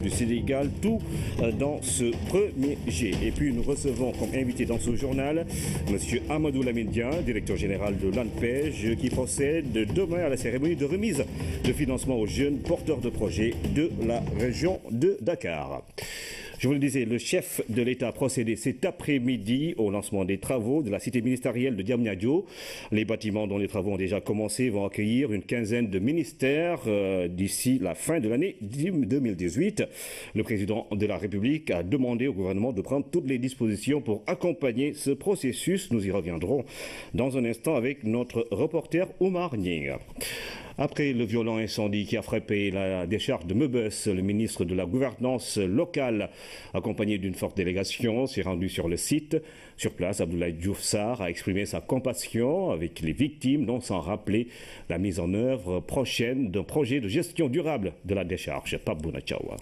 du Sénégal, tout dans ce premier jet. Et puis nous recevons comme invité dans ce journal M. Amadou Lamindia, directeur général de l'ANPEJ, qui procède demain à la cérémonie de remise de financement aux jeunes porteurs de projets de la région de Dakar. Je vous le disais, le chef de l'État a procédé cet après-midi au lancement des travaux de la cité ministérielle de Diamniadio. Les bâtiments dont les travaux ont déjà commencé vont accueillir une quinzaine de ministères d'ici la fin de l'année 2018. Le président de la République a demandé au gouvernement de prendre toutes les dispositions pour accompagner ce processus. Nous y reviendrons dans un instant avec notre reporter Oumar Ning. Après le violent incendie qui a frappé la décharge de Meubus, le ministre de la Gouvernance locale, accompagné d'une forte délégation, s'est rendu sur le site. Sur place, Abdoulaye Diouf Sarr a exprimé sa compassion avec les victimes, dont sans rappeler la mise en œuvre prochaine d'un projet de gestion durable de la décharge. Pape Bounatchawa.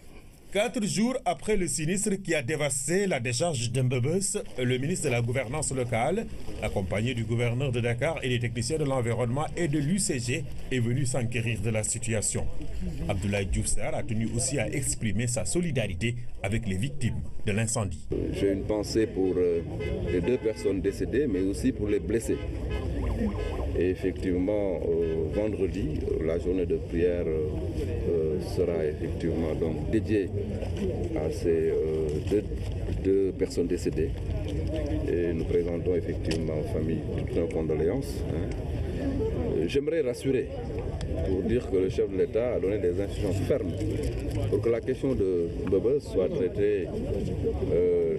4 jours après le sinistre qui a dévasté la décharge de Mbebes, le ministre de la Gouvernance locale, accompagné du gouverneur de Dakar et des techniciens de l'environnement et de l'UCG, est venu s'enquérir de la situation. Abdoulaye Diouf Sarr a tenu aussi à exprimer sa solidarité avec les victimes de l'incendie. J'ai une pensée pour les 2 personnes décédées, mais aussi pour les blessés. Et effectivement, vendredi, la journée de prière sera effectivement donc dédiée à ces deux personnes décédées. Et nous présentons effectivement aux familles toutes nos condoléances. J'aimerais rassurer pour dire que le chef de l'État a donné des instructions fermes pour que la question de Mbebes soit traitée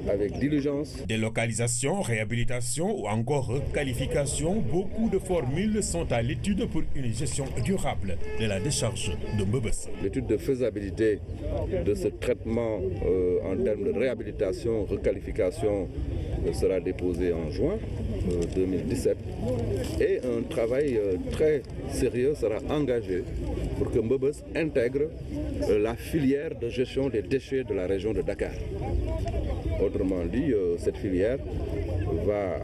avec diligence. Délocalisation, réhabilitation ou encore requalification, beaucoup de formules sont à l'étude pour une gestion durable de la décharge de Mbebes. L'étude de faisabilité de ce traitement en termes de réhabilitation, requalification sera déposée en juin 2017 et un travail très sérieux sera engagé pour que Mbebes intègre la filière de gestion des déchets de la région de Dakar. Autrement dit, cette filière va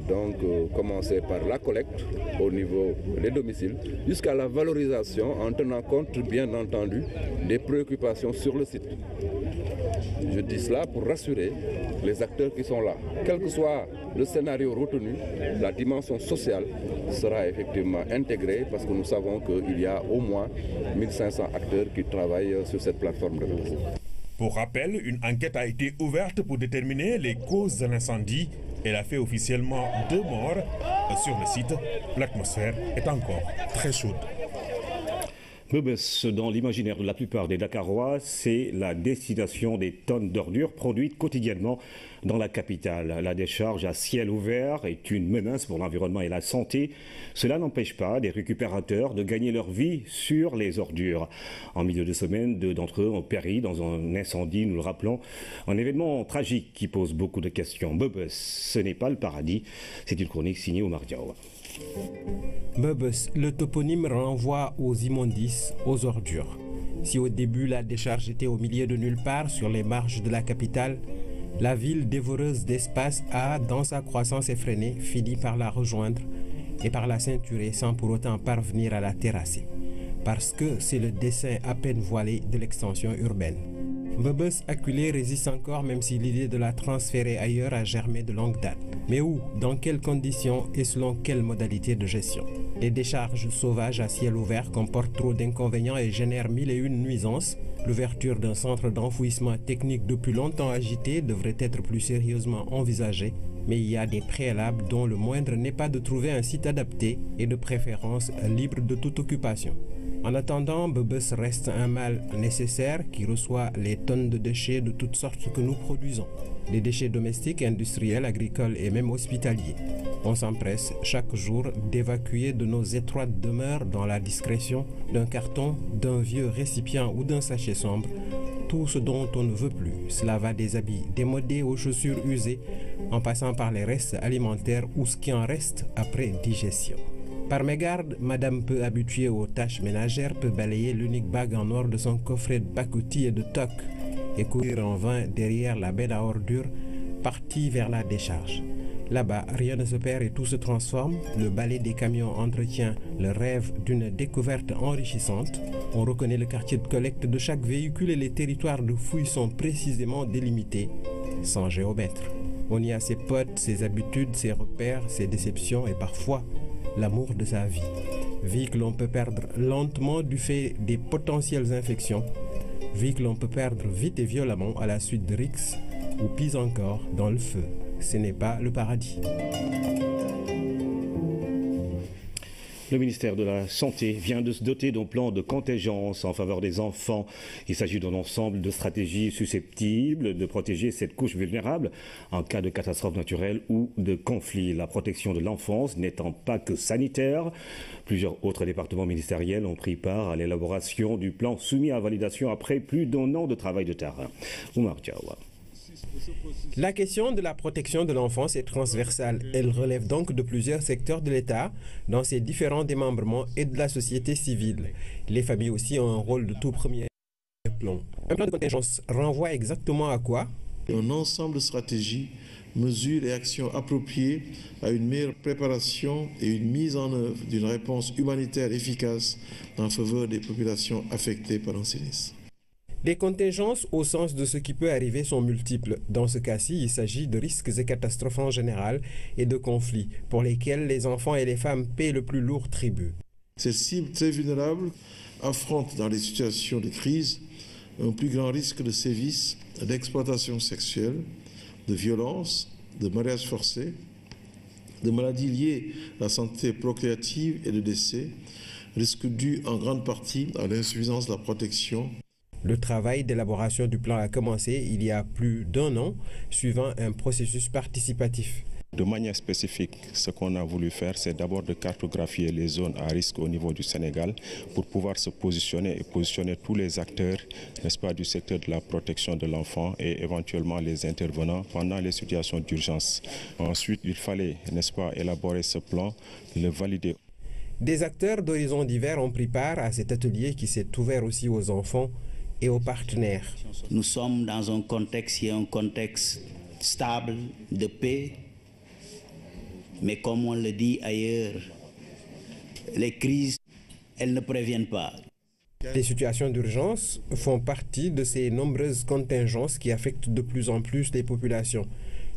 donc commencer par la collecte au niveau des domiciles jusqu'à la valorisation en tenant compte bien entendu des préoccupations sur le site. Je dis cela pour rassurer les acteurs qui sont là. Quel que soit le scénario retenu, la dimension sociale sera effectivement intégrée parce que nous savons qu'il y a au moins 1500 acteurs qui travaillent sur cette plateforme de réseau. Pour rappel, une enquête a été ouverte pour déterminer les causes de l'incendie. Elle a fait officiellement 2 morts. Sur le site, l'atmosphère est encore très chaude. Mbebes, dans l'imaginaire de la plupart des Dakarois, c'est la destination des tonnes d'ordures produites quotidiennement dans la capitale. La décharge à ciel ouvert est une menace pour l'environnement et la santé. Cela n'empêche pas des récupérateurs de gagner leur vie sur les ordures. En milieu de semaine, 2 d'entre eux ont péri dans un incendie, nous le rappelons. Un événement tragique qui pose beaucoup de questions. Mbebes, ce n'est pas le paradis. C'est une chronique signée Oumar Diaw. Mbebes, le toponyme renvoie aux immondices, aux ordures. Si au début la décharge était au milieu de nulle part sur les marges de la capitale, la ville dévoreuse d'espace a, dans sa croissance effrénée, fini par la rejoindre et par la ceinturer sans pour autant parvenir à la terrasser. Parce que c'est le dessein à peine voilé de l'extension urbaine. Mbebes acculé résiste encore même si l'idée de la transférer ailleurs a germé de longue date. Mais où, dans quelles conditions et selon quelles modalités de gestion? Les décharges sauvages à ciel ouvert comportent trop d'inconvénients et génèrent 1001 nuisances. L'ouverture d'un centre d'enfouissement technique depuis longtemps agité devrait être plus sérieusement envisagée, mais il y a des préalables dont le moindre n'est pas de trouver un site adapté et de préférence libre de toute occupation. En attendant, Mbebes reste un mal nécessaire qui reçoit les tonnes de déchets de toutes sortes que nous produisons. Les déchets domestiques, industriels, agricoles et même hospitaliers. On s'empresse chaque jour d'évacuer de nos étroites demeures dans la discrétion d'un carton, d'un vieux récipient ou d'un sachet sombre, tout ce dont on ne veut plus. Cela va des habits démodés aux chaussures usées, en passant par les restes alimentaires ou ce qui en reste après digestion. Par mégarde, madame peu habituée aux tâches ménagères peut balayer l'unique bague en or de son coffret de pacotille et de toc et courir en vain derrière la benne à ordures partie vers la décharge. Là-bas, rien ne se perd et tout se transforme. Le balai des camions entretient le rêve d'une découverte enrichissante. On reconnaît le quartier de collecte de chaque véhicule et les territoires de fouille sont précisément délimités, sans géomètre. On y a ses potes, ses habitudes, ses repères, ses déceptions et parfois l'amour de sa vie. Vie que l'on peut perdre lentement du fait des potentielles infections. Vie que l'on peut perdre vite et violemment à la suite de rixes ou pis encore dans le feu. Ce n'est pas le paradis. Le ministère de la Santé vient de se doter d'un plan de contingence en faveur des enfants. Il s'agit d'un ensemble de stratégies susceptibles de protéger cette couche vulnérable en cas de catastrophe naturelle ou de conflit. La protection de l'enfance n'étant pas que sanitaire, plusieurs autres départements ministériels ont pris part à l'élaboration du plan soumis à validation après plus d'un an de travail de terrain. Oumar Diawa. La question de la protection de l'enfance est transversale. Elle relève donc de plusieurs secteurs de l'État, dans ses différents démembrements et de la société civile. Les familles aussi ont un rôle de tout premier plan. Un plan de contingence renvoie exactement à quoi? Un ensemble de stratégies, mesures et actions appropriées à une meilleure préparation et une mise en œuvre d'une réponse humanitaire efficace en faveur des populations affectées par un sinistre. Les contingences au sens de ce qui peut arriver sont multiples. Dans ce cas-ci, il s'agit de risques et catastrophes en général et de conflits pour lesquels les enfants et les femmes paient le plus lourd tribut. Ces cibles très vulnérables affrontent dans les situations de crise un plus grand risque de sévices, d'exploitation sexuelle, de violence, de mariage forcé, de maladies liées à la santé procréative et de décès, risques dus en grande partie à l'insuffisance de la protection. Le travail d'élaboration du plan a commencé il y a plus d'un an, suivant un processus participatif. De manière spécifique, ce qu'on a voulu faire, c'est d'abord de cartographier les zones à risque au niveau du Sénégal pour pouvoir se positionner et positionner tous les acteurs, n'est-ce pas, du secteur de la protection de l'enfant et éventuellement les intervenants pendant les situations d'urgence. Ensuite, il fallait, n'est-ce pas, élaborer ce plan, le valider. Des acteurs d'horizons divers ont pris part à cet atelier qui s'est ouvert aussi aux enfants et aux partenaires. Nous sommes dans un contexte qui est un contexte stable, de paix, mais comme on le dit ailleurs, les crises, elles ne préviennent pas. Les situations d'urgence font partie de ces nombreuses contingences qui affectent de plus en plus les populations.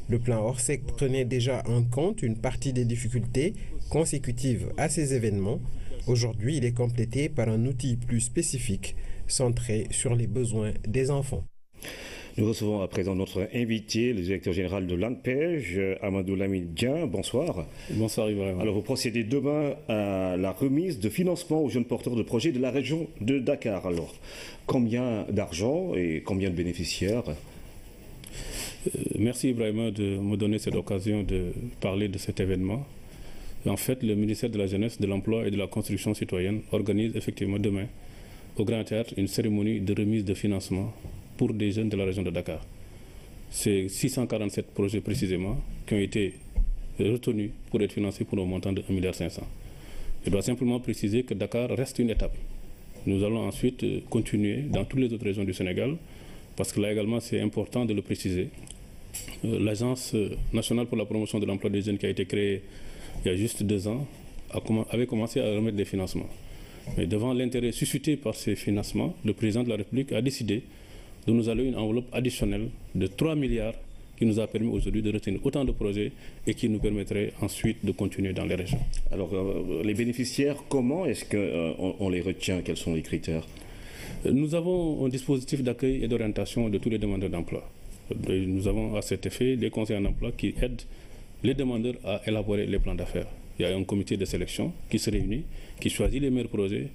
Le plan Orsec prenait déjà en compte une partie des difficultés consécutives à ces événements. Aujourd'hui, il est complété par un outil plus spécifique, centré sur les besoins des enfants. Nous recevons à présent notre invité, le directeur général de l'ANPEJ, Amadou Lamine Dieng. Bonsoir. Bonsoir Ibrahim. Alors vous procédez demain à la remise de financement aux jeunes porteurs de projets de la région de Dakar. Alors, combien d'argent et combien de bénéficiaires? Merci Ibrahim de me donner cette occasion de parler de cet événement. En fait, le ministère de la Jeunesse, de l'Emploi et de la Construction citoyenne organise effectivement demain au Grand Théâtre une cérémonie de remise de financement pour des jeunes de la région de Dakar. C'est 647 projets précisément qui ont été retenus pour être financés pour un montant de 1,5 milliard. Je dois simplement préciser que Dakar reste une étape. Nous allons ensuite continuer dans toutes les autres régions du Sénégal, parce que là également c'est important de le préciser. L'Agence nationale pour la promotion de l'emploi des jeunes qui a été créée il y a juste 2 ans avait commencé à remettre des financements. Mais devant l'intérêt suscité par ces financements, le président de la République a décidé de nous allouer une enveloppe additionnelle de 3 milliards qui nous a permis aujourd'hui de retenir autant de projets et qui nous permettrait ensuite de continuer dans les régions. Alors, les bénéficiaires, comment est-ce qu'on les retient? Quels sont les critères? Nous avons un dispositif d'accueil et d'orientation de tous les demandeurs d'emploi. Nous avons à cet effet des conseillers en emploi qui aident les demandeurs à élaborer les plans d'affaires. Il y a un comité de sélection qui se réunit, qui choisit les meilleurs projets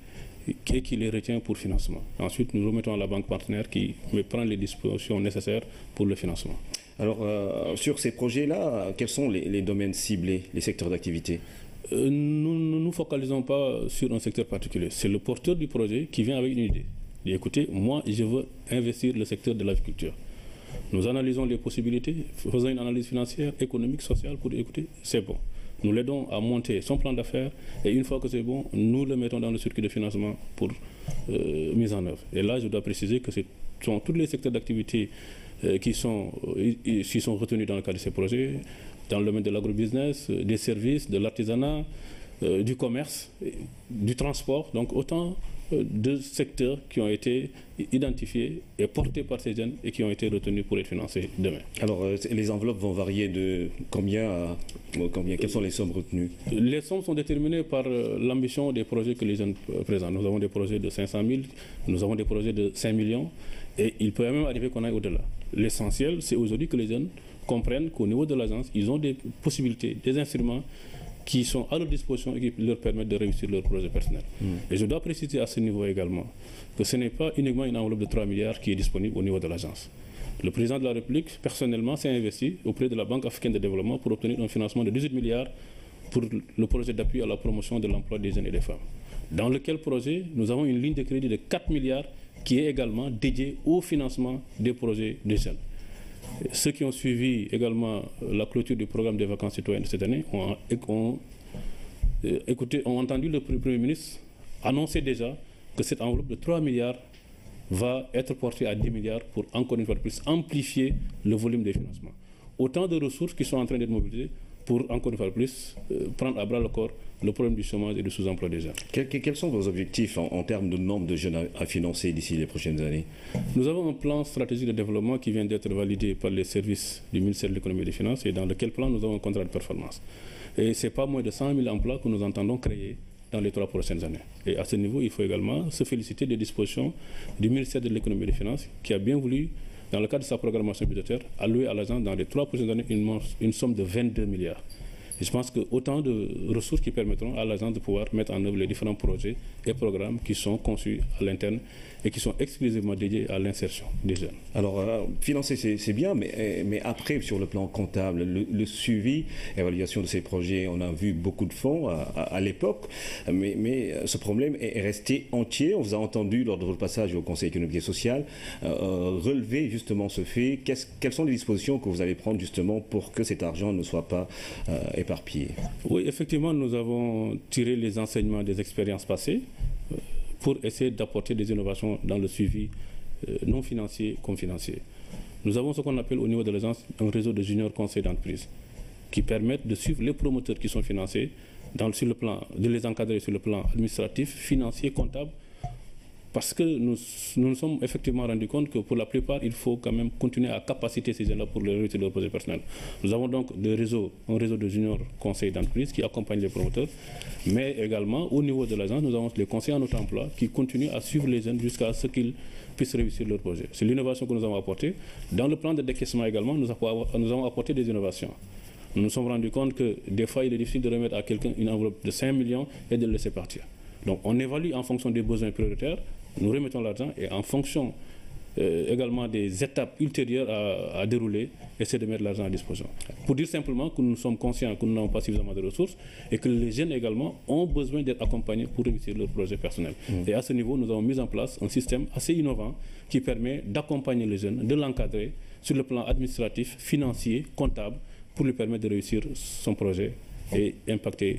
et qui les retient pour financement. Ensuite, nous remettons à la banque partenaire qui prend les dispositions nécessaires pour le financement. Alors, sur ces projets-là, quels sont les domaines ciblés, les secteurs d'activité? Nous ne nous focalisons pas sur un secteur particulier. C'est le porteur du projet qui vient avec une idée. Il dit, écoutez, moi, je veux investir le secteur de l'agriculture. Nous analysons les possibilités, faisons une analyse financière, économique, sociale pour dire, écoutez, c'est bon. Nous l'aidons à monter son plan d'affaires et une fois que c'est bon, nous le mettons dans le circuit de financement pour mise en œuvre. Et là, je dois préciser que ce sont tous les secteurs d'activité qui sont retenus dans le cadre de ces projets. dans le domaine de l'agrobusiness, des services, de l'artisanat, du commerce, du transport. Donc autant de secteurs qui ont été identifiés et portés par ces jeunes et qui ont été retenus pour être financés demain. Alors, les enveloppes vont varier de combien à combien? Quelles sont les sommes retenues? Les sommes sont déterminées par l'ambition des projets que les jeunes présentent. Nous avons des projets de 500 000, nous avons des projets de 5 millions et il peut même arriver qu'on aille au-delà. L'essentiel, c'est aujourd'hui que les jeunes comprennent qu'au niveau de l'agence, ils ont des possibilités, des instruments qui sont à leur disposition et qui leur permettent de réussir leur projet personnel. Et je dois préciser à ce niveau également que ce n'est pas uniquement une enveloppe de 3 milliards qui est disponible au niveau de l'agence. Le président de la République, personnellement, s'est investi auprès de la Banque africaine de développement pour obtenir un financement de 18 milliards pour le projet d'appui à la promotion de l'emploi des jeunes et des femmes. Dans lequel projet, nous avons une ligne de crédit de 4 milliards qui est également dédiée au financement des projets des jeunes. Ceux qui ont suivi également la clôture du programme des vacances citoyennes cette année ont entendu le Premier ministre annoncer déjà que cette enveloppe de 3 milliards va être portée à 10 milliards pour, encore une fois de plus, amplifier le volume des financements. Autant de ressources qui sont en train d'être mobilisées pour, encore une fois de plus, prendre à bras le corps le problème du chômage et du sous-emploi des jeunes. Quels sont vos objectifs en termes de nombre de jeunes à financer d'ici les prochaines années? Nous avons un plan stratégique de développement qui vient d'être validé par les services du ministère de l'économie et des finances et dans lequel plan nous avons un contrat de performance. Et ce n'est pas moins de 100 000 emplois que nous entendons créer dans les 3 prochaines années. Et à ce niveau, il faut également se féliciter des dispositions du ministère de l'économie et des finances qui a bien voulu, dans le cadre de sa programmation budgétaire, allouer à l'agence dans les 3 prochaines années une somme de 22 milliards. Et je pense que autant de ressources qui permettront à l'agence de pouvoir mettre en œuvre les différents projets et programmes qui sont conçus à l'interne et qui sont exclusivement dédiés à l'insertion des jeunes. Alors, financer, c'est bien, mais après, sur le plan comptable, le suivi, évaluation de ces projets, on a vu beaucoup de fonds à l'époque, mais ce problème est resté entier. On vous a entendu, lors de votre passage au Conseil économique et social, relever justement ce fait. Quelles sont les dispositions que vous allez prendre justement pour que cet argent ne soit pas éparpillé? Oui, effectivement, nous avons tiré les enseignements des expériences passées pour essayer d'apporter des innovations dans le suivi non financier comme financier. Nous avons ce qu'on appelle au niveau de l'agence un réseau de juniors conseils d'entreprise qui permettent de suivre les promoteurs qui sont financés sur le plan, de les encadrer sur le plan administratif, financier, comptable, parce que nous nous sommes effectivement rendus compte que pour la plupart, il faut quand même continuer à capaciter ces gens-là pour réussir leur projet personnel. Nous avons donc un réseau de juniors conseils d'entreprise qui accompagne les promoteurs, mais également au niveau de l'agence, nous avons les conseillers en auto-emploi qui continuent à suivre les jeunes jusqu'à ce qu'ils puissent réussir leur projet. C'est l'innovation que nous avons apportée. Dans le plan de décaissement également, nous avons apporté des innovations. Nous nous sommes rendus compte que des fois, il est difficile de remettre à quelqu'un une enveloppe de 5 millions et de le laisser partir. Donc on évalue en fonction des besoins prioritaires, nous remettons l'argent et en fonction également des étapes ultérieures à dérouler, essayer de mettre l'argent à disposition. Pour dire simplement que nous sommes conscients que nous n'avons pas suffisamment de ressources et que les jeunes également ont besoin d'être accompagnés pour réussir leur projet personnel. Et à ce niveau, nous avons mis en place un système assez innovant qui permet d'accompagner les jeunes, de l'encadrer sur le plan administratif, financier, comptable, pour lui permettre de réussir son projet et impacter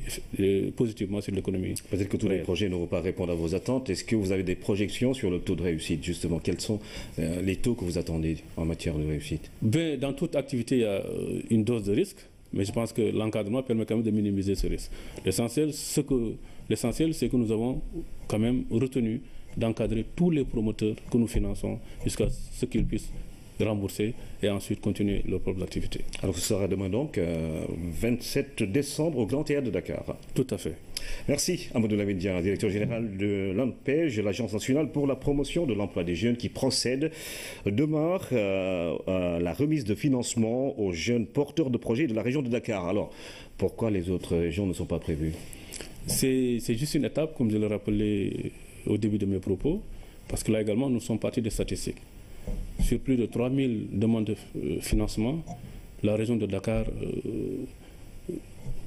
positivement sur l'économie. Peut-être que tous les projets ne vont pas répondre à vos attentes. Est-ce que vous avez des projections sur le taux de réussite, justement? Quels sont les taux que vous attendez en matière de réussite? Dans toute activité, il y a une dose de risque, mais je pense que l'encadrement permet quand même de minimiser ce risque. L'essentiel, c'est que nous avons quand même retenu d'encadrer tous les promoteurs que nous finançons jusqu'à ce qu'ils puissent rembourser et ensuite continuer leur propre activité. Alors ce sera demain donc, 27 décembre au Grand Théâtre de Dakar. Tout à fait. Merci Amadou Lamine Dia, directeur général de l'ANPEJ, l'Agence nationale pour la promotion de l'emploi des jeunes, qui procède demain à la remise de financement aux jeunes porteurs de projets de la région de Dakar. Alors pourquoi les autres régions ne sont pas prévues? C'est juste une étape, comme je le rappelais au début de mes propos, parce que là également nous sommes partis des statistiques. Sur plus de 3000 demandes de financement, la région de Dakar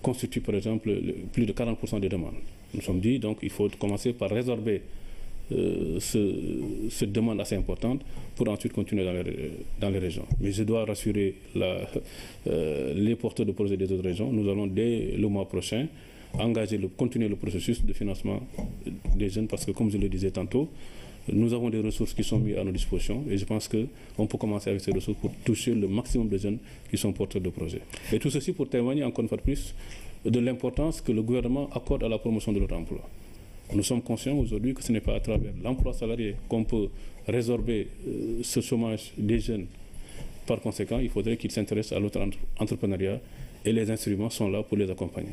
constitue par exemple plus de 40% des demandes. Nous sommes dit donc il faut commencer par résorber cette demande assez importante pour ensuite continuer dans les régions. Mais je dois rassurer les porteurs de projets des autres régions. Nous allons dès le mois prochain continuer le processus de financement des jeunes parce que comme je le disais tantôt, Nous avons des ressources qui sont mises à nos dispositions et je pense qu'on peut commencer avec ces ressources pour toucher le maximum de jeunes qui sont porteurs de projets. Et tout ceci pour témoigner encore une fois de plus de l'importance que le gouvernement accorde à la promotion de notre emploi. Nous sommes conscients aujourd'hui que ce n'est pas à travers l'emploi salarié qu'on peut résorber ce chômage des jeunes. Par conséquent, il faudrait qu'ils s'intéressent à l'entrepreneuriat et les instruments sont là pour les accompagner.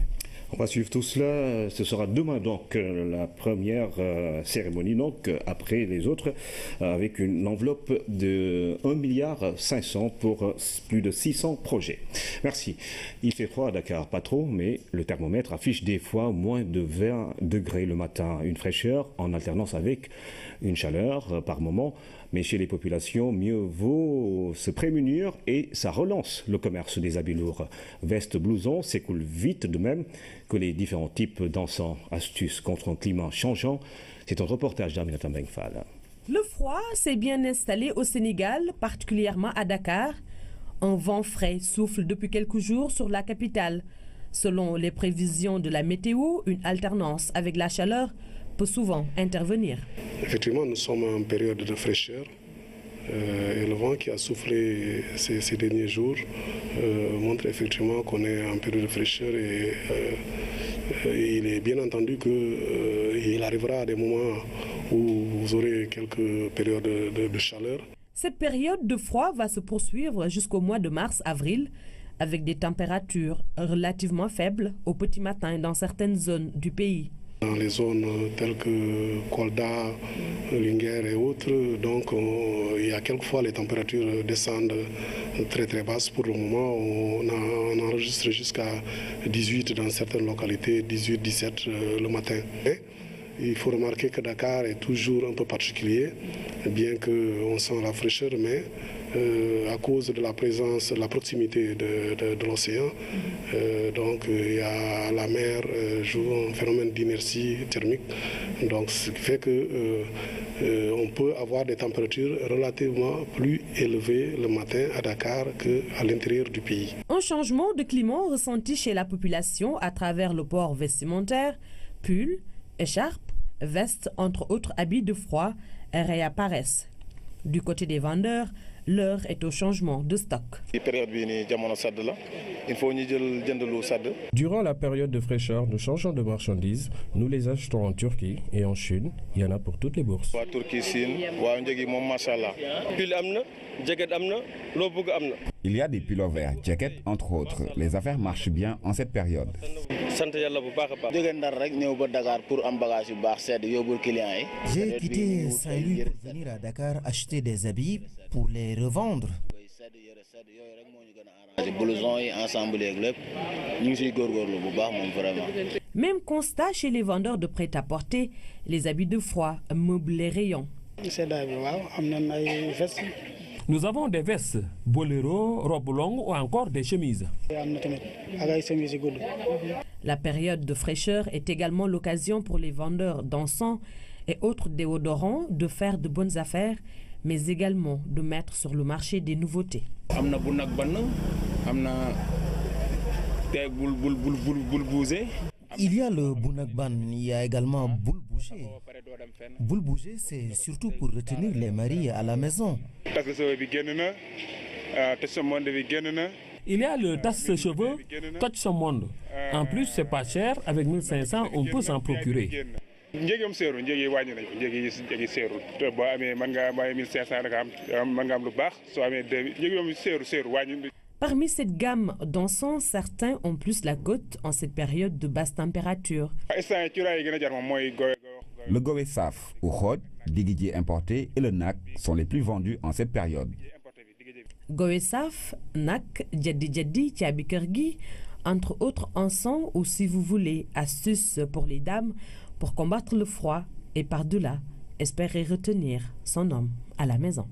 On va suivre tout cela. Ce sera demain donc la première cérémonie, donc après les autres, avec une enveloppe de 1,5 milliard pour plus de 600 projets. Merci. Il fait froid à Dakar, pas trop, mais le thermomètre affiche des fois moins de 20 degrés le matin. Une fraîcheur en alternance avec une chaleur par moment. Mais chez les populations, mieux vaut se prémunir et ça relance le commerce des habits lourds. Vestes, blousons s'écoulent vite, de même que les différents types d'encens. Astuces contre un climat changeant, c'est un reportage d'Aminata Bengfal. Le froid s'est bien installé au Sénégal, particulièrement à Dakar. Un vent frais souffle depuis quelques jours sur la capitale. Selon les prévisions de la météo, une alternance avec la chaleur peut souvent intervenir. Effectivement, nous sommes en période de fraîcheur et le vent qui a soufflé ces derniers jours montre effectivement qu'on est en période de fraîcheur et il est bien entendu qu'il arrivera à des moments où vous aurez quelques périodes de chaleur. Cette période de froid va se poursuivre jusqu'au mois de mars-avril avec des températures relativement faibles au petit matin dans certaines zones du pays. Dans les zones telles que Kolda, Linguère et autres, donc il y a quelquefois les températures descendent très très basses. Pour le moment, on enregistre jusqu'à 18 dans certaines localités, 18-17 le matin. Et il faut remarquer que Dakar est toujours un peu particulier, bien qu'on sent la fraîcheur, mais à cause de la présence, de la proximité de l'océan, donc il y a la mer joue un phénomène d'inertie thermique, donc ce qui fait que on peut avoir des températures relativement plus élevées le matin à Dakar qu'à l'intérieur du pays. Un changement de climat ressenti chez la population à travers le port vestimentaire, pulls, écharpes, vestes, entre autres habits de froid, réapparaissent. Du côté des vendeurs, l'heure est au changement de stock. Durant la période de fraîcheur, nous changeons de marchandises. Nous les achetons en Turquie et en Chine. Il y en a pour toutes les bourses. Il y a des pullovers, jackets, entre autres. Les affaires marchent bien en cette période. J'ai quitté Saint-Louis pour venir à Dakar acheter des habits pour les revendre. Même constat chez les vendeurs de prêt-à-porter, les habits de froid meublent les rayons. Nous avons des vestes, boléros, robes longues ou encore des chemises. La période de fraîcheur est également l'occasion pour les vendeurs d'encens et autres déodorants de faire de bonnes affaires, mais également de mettre sur le marché des nouveautés. Il y a le Bounagban, il y a également Boule Bouger. Boule Bouger, c'est surtout pour retenir les maris à la maison. Il y a le tasse-cheveux, Touch Son Monde. En plus, c'est pas cher, avec 1500, on peut s'en procurer. Parmi cette gamme d'encens, certains ont plus la cote en cette période de basse température. Le Gowe Saf, ou Khod, Digidji importé et le NAC sont les plus vendus en cette période. Gowe Saf, NAC, Djaddi Djaddi, Tiabikergi, entre autres encens ou si vous voulez, astuces pour les dames pour combattre le froid et par-delà, espérer retenir son homme à la maison.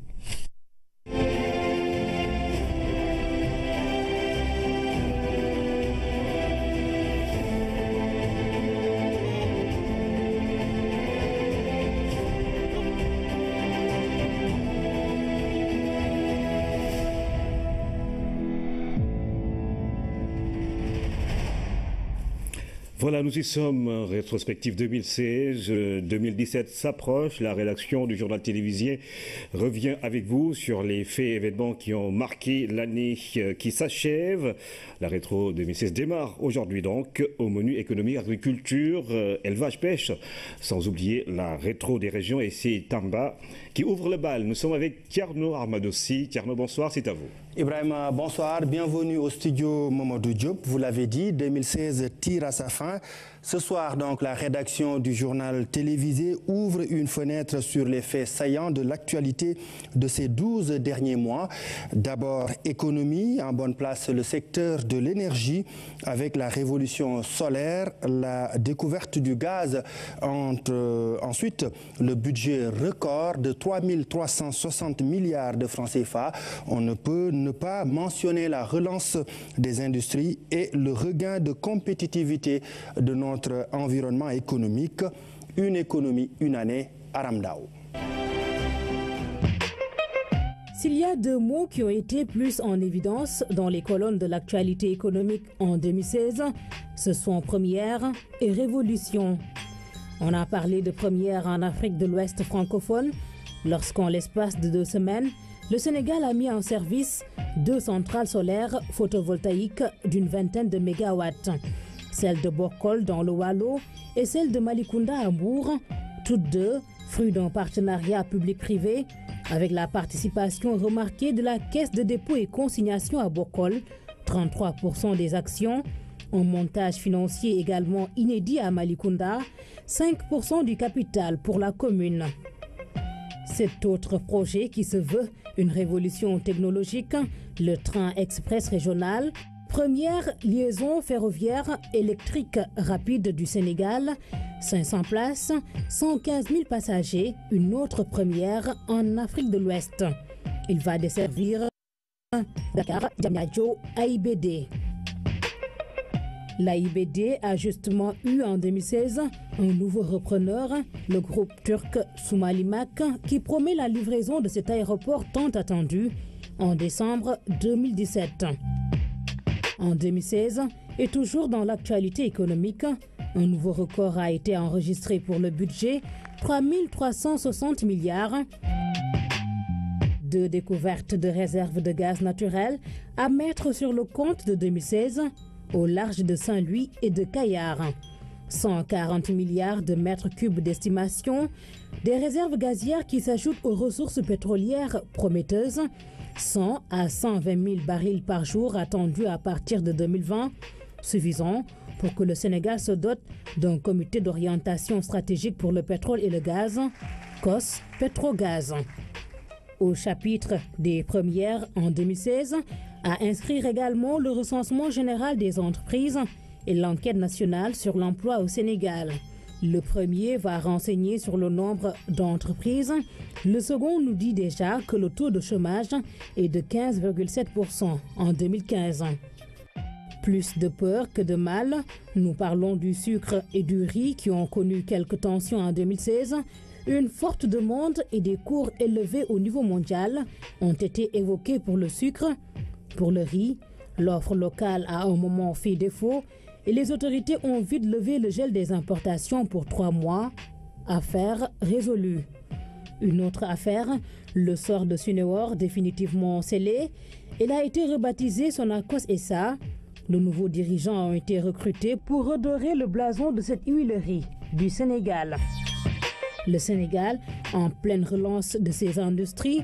Voilà, nous y sommes. Rétrospective 2016. 2017 s'approche. La rédaction du journal télévisé revient avec vous sur les faits et événements qui ont marqué l'année qui s'achève. La rétro 2016 démarre aujourd'hui donc. Au menu économie, agriculture, élevage, pêche. Sans oublier la rétro des régions et c'est Tamba qui ouvre le bal. Nous sommes avec Thierno Armadossi. Thierno, bonsoir, c'est à vous. Ibrahima, bonsoir. Bienvenue au studio Mamadou Diop. Vous l'avez dit, 2016 tire à sa fin. Ce soir, donc, la rédaction du journal télévisé ouvre une fenêtre sur les faits saillants de l'actualité de ces 12 derniers mois. D'abord, économie, en bonne place le secteur de l'énergie avec la révolution solaire, la découverte du gaz. Ensuite, le budget record de 3 360 milliards de francs CFA. On ne peut ne pas mentionner la relance des industries et le regain de compétitivité de notre environnement économique. Une économie, une année, Aramdao. S'il y a deux mots qui ont été plus en évidence dans les colonnes de l'actualité économique en 2016, ce sont première et révolution. On a parlé de première en Afrique de l'Ouest francophone, lorsqu'en l'espace de 2 semaines, le Sénégal a mis en service 2 centrales solaires photovoltaïques d'une vingtaine de mégawatts. Celle de Bokol dans le Wallo et celle de Malicounda à Mbour, toutes deux fruits d'un partenariat public-privé avec la participation remarquée de la Caisse de dépôt et consignation à Bokol, 33% des actions, un montage financier également inédit à Malicounda, 5% du capital pour la commune. Cet autre projet qui se veut une révolution technologique, le train express régional, première liaison ferroviaire électrique rapide du Sénégal, 500 places, 115 000 passagers, une autre première en Afrique de l'Ouest. Il va desservir Dakar, Diamniadio, AIBD. L'AIBD a justement eu en 2016 un nouveau repreneur, le groupe turc Soumalimak, qui promet la livraison de cet aéroport tant attendu en décembre 2017. En 2016, et toujours dans l'actualité économique, un nouveau record a été enregistré pour le budget, 3 360 milliards. 2 découvertes de réserves de gaz naturel à mettre sur le compte de 2016 au large de Saint-Louis et de Kayar. 140 milliards de mètres cubes d'estimation, des réserves gazières qui s'ajoutent aux ressources pétrolières prometteuses, 100 à 120 000 barils par jour attendus à partir de 2020, suffisant pour que le Sénégal se dote d'un comité d'orientation stratégique pour le pétrole et le gaz, COS Pétrogaz. Au chapitre des premières en 2016, à inscrire également le recensement général des entreprises et l'enquête nationale sur l'emploi au Sénégal. Le premier va renseigner sur le nombre d'entreprises. Le second nous dit déjà que le taux de chômage est de 15,7% en 2015. Plus de peur que de mal, nous parlons du sucre et du riz qui ont connu quelques tensions en 2016. Une forte demande et des cours élevés au niveau mondial ont été évoqués pour le sucre. Pour le riz, l'offre locale a un moment fait défaut et les autorités ont vite levé le gel des importations pour 3 mois. Affaire résolue. Une autre affaire, le sort de Suneor définitivement scellé. Il a été rebaptisé Sonacos SA. De nouveaux dirigeants ont été recrutés pour redorer le blason de cette huilerie du Sénégal. Le Sénégal, en pleine relance de ses industries,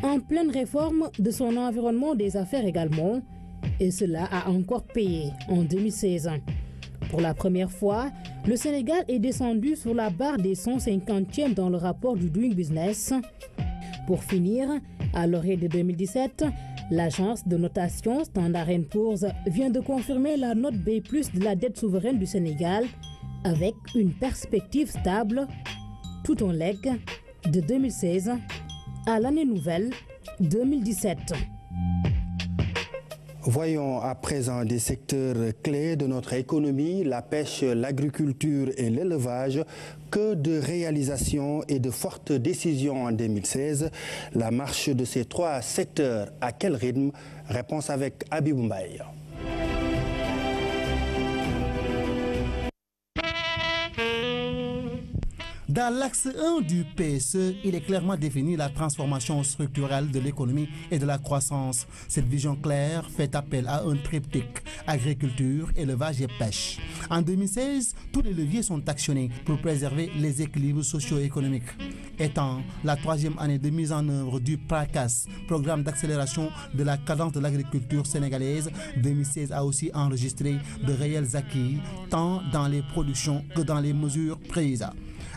en pleine réforme de son environnement des affaires également, et cela a encore payé en 2016. Pour la première fois, le Sénégal est descendu sur la barre des 150e dans le rapport du Doing Business. Pour finir, à l'orée de 2017, l'agence de notation Standard & Poor's vient de confirmer la note B+ de la dette souveraine du Sénégal avec une perspective stable, tout en legs de 2016 à l'année nouvelle 2017. Voyons à présent des secteurs clés de notre économie, la pêche, l'agriculture et l'élevage. Que de réalisations et de fortes décisions en 2016. La marche de ces 3 secteurs, à quel rythme? Réponse avec Habib Mbaye. Dans l'axe 1 du PSE, il est clairement défini la transformation structurelle de l'économie et de la croissance. Cette vision claire fait appel à un triptyque, agriculture, élevage et pêche. En 2016, tous les leviers sont actionnés pour préserver les équilibres socio-économiques. Étant la 3e année de mise en œuvre du PRACAS, programme d'accélération de la cadence de l'agriculture sénégalaise, 2016 a aussi enregistré de réels acquis, tant dans les productions que dans les mesures prises.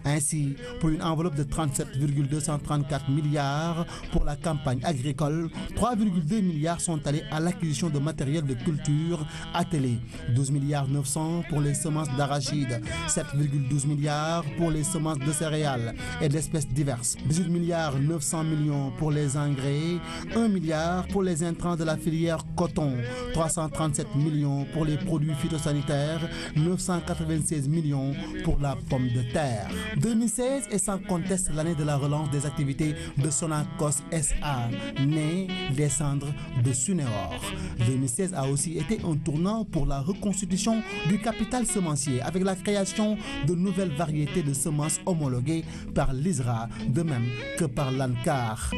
Ainsi, pour une enveloppe de 37,234 milliards pour la campagne agricole, 3,2 milliards sont allés à l'acquisition de matériel de culture attelé, 12 milliards 900 pour les semences d'arachide, 7,12 milliards pour les semences de céréales et d'espèces diverses, 18 milliards 900 millions pour les engrais, 1 milliard pour les intrants de la filière coton, 337 millions pour les produits phytosanitaires, 996 millions pour la pomme de terre. 2016 est sans conteste l'année de la relance des activités de Sonacos SA, née des cendres de Suneor. 2016 a aussi été un tournant pour la reconstitution du capital semencier avec la création de nouvelles variétés de semences homologuées par l'ISRA, de même que par l'ANCAR.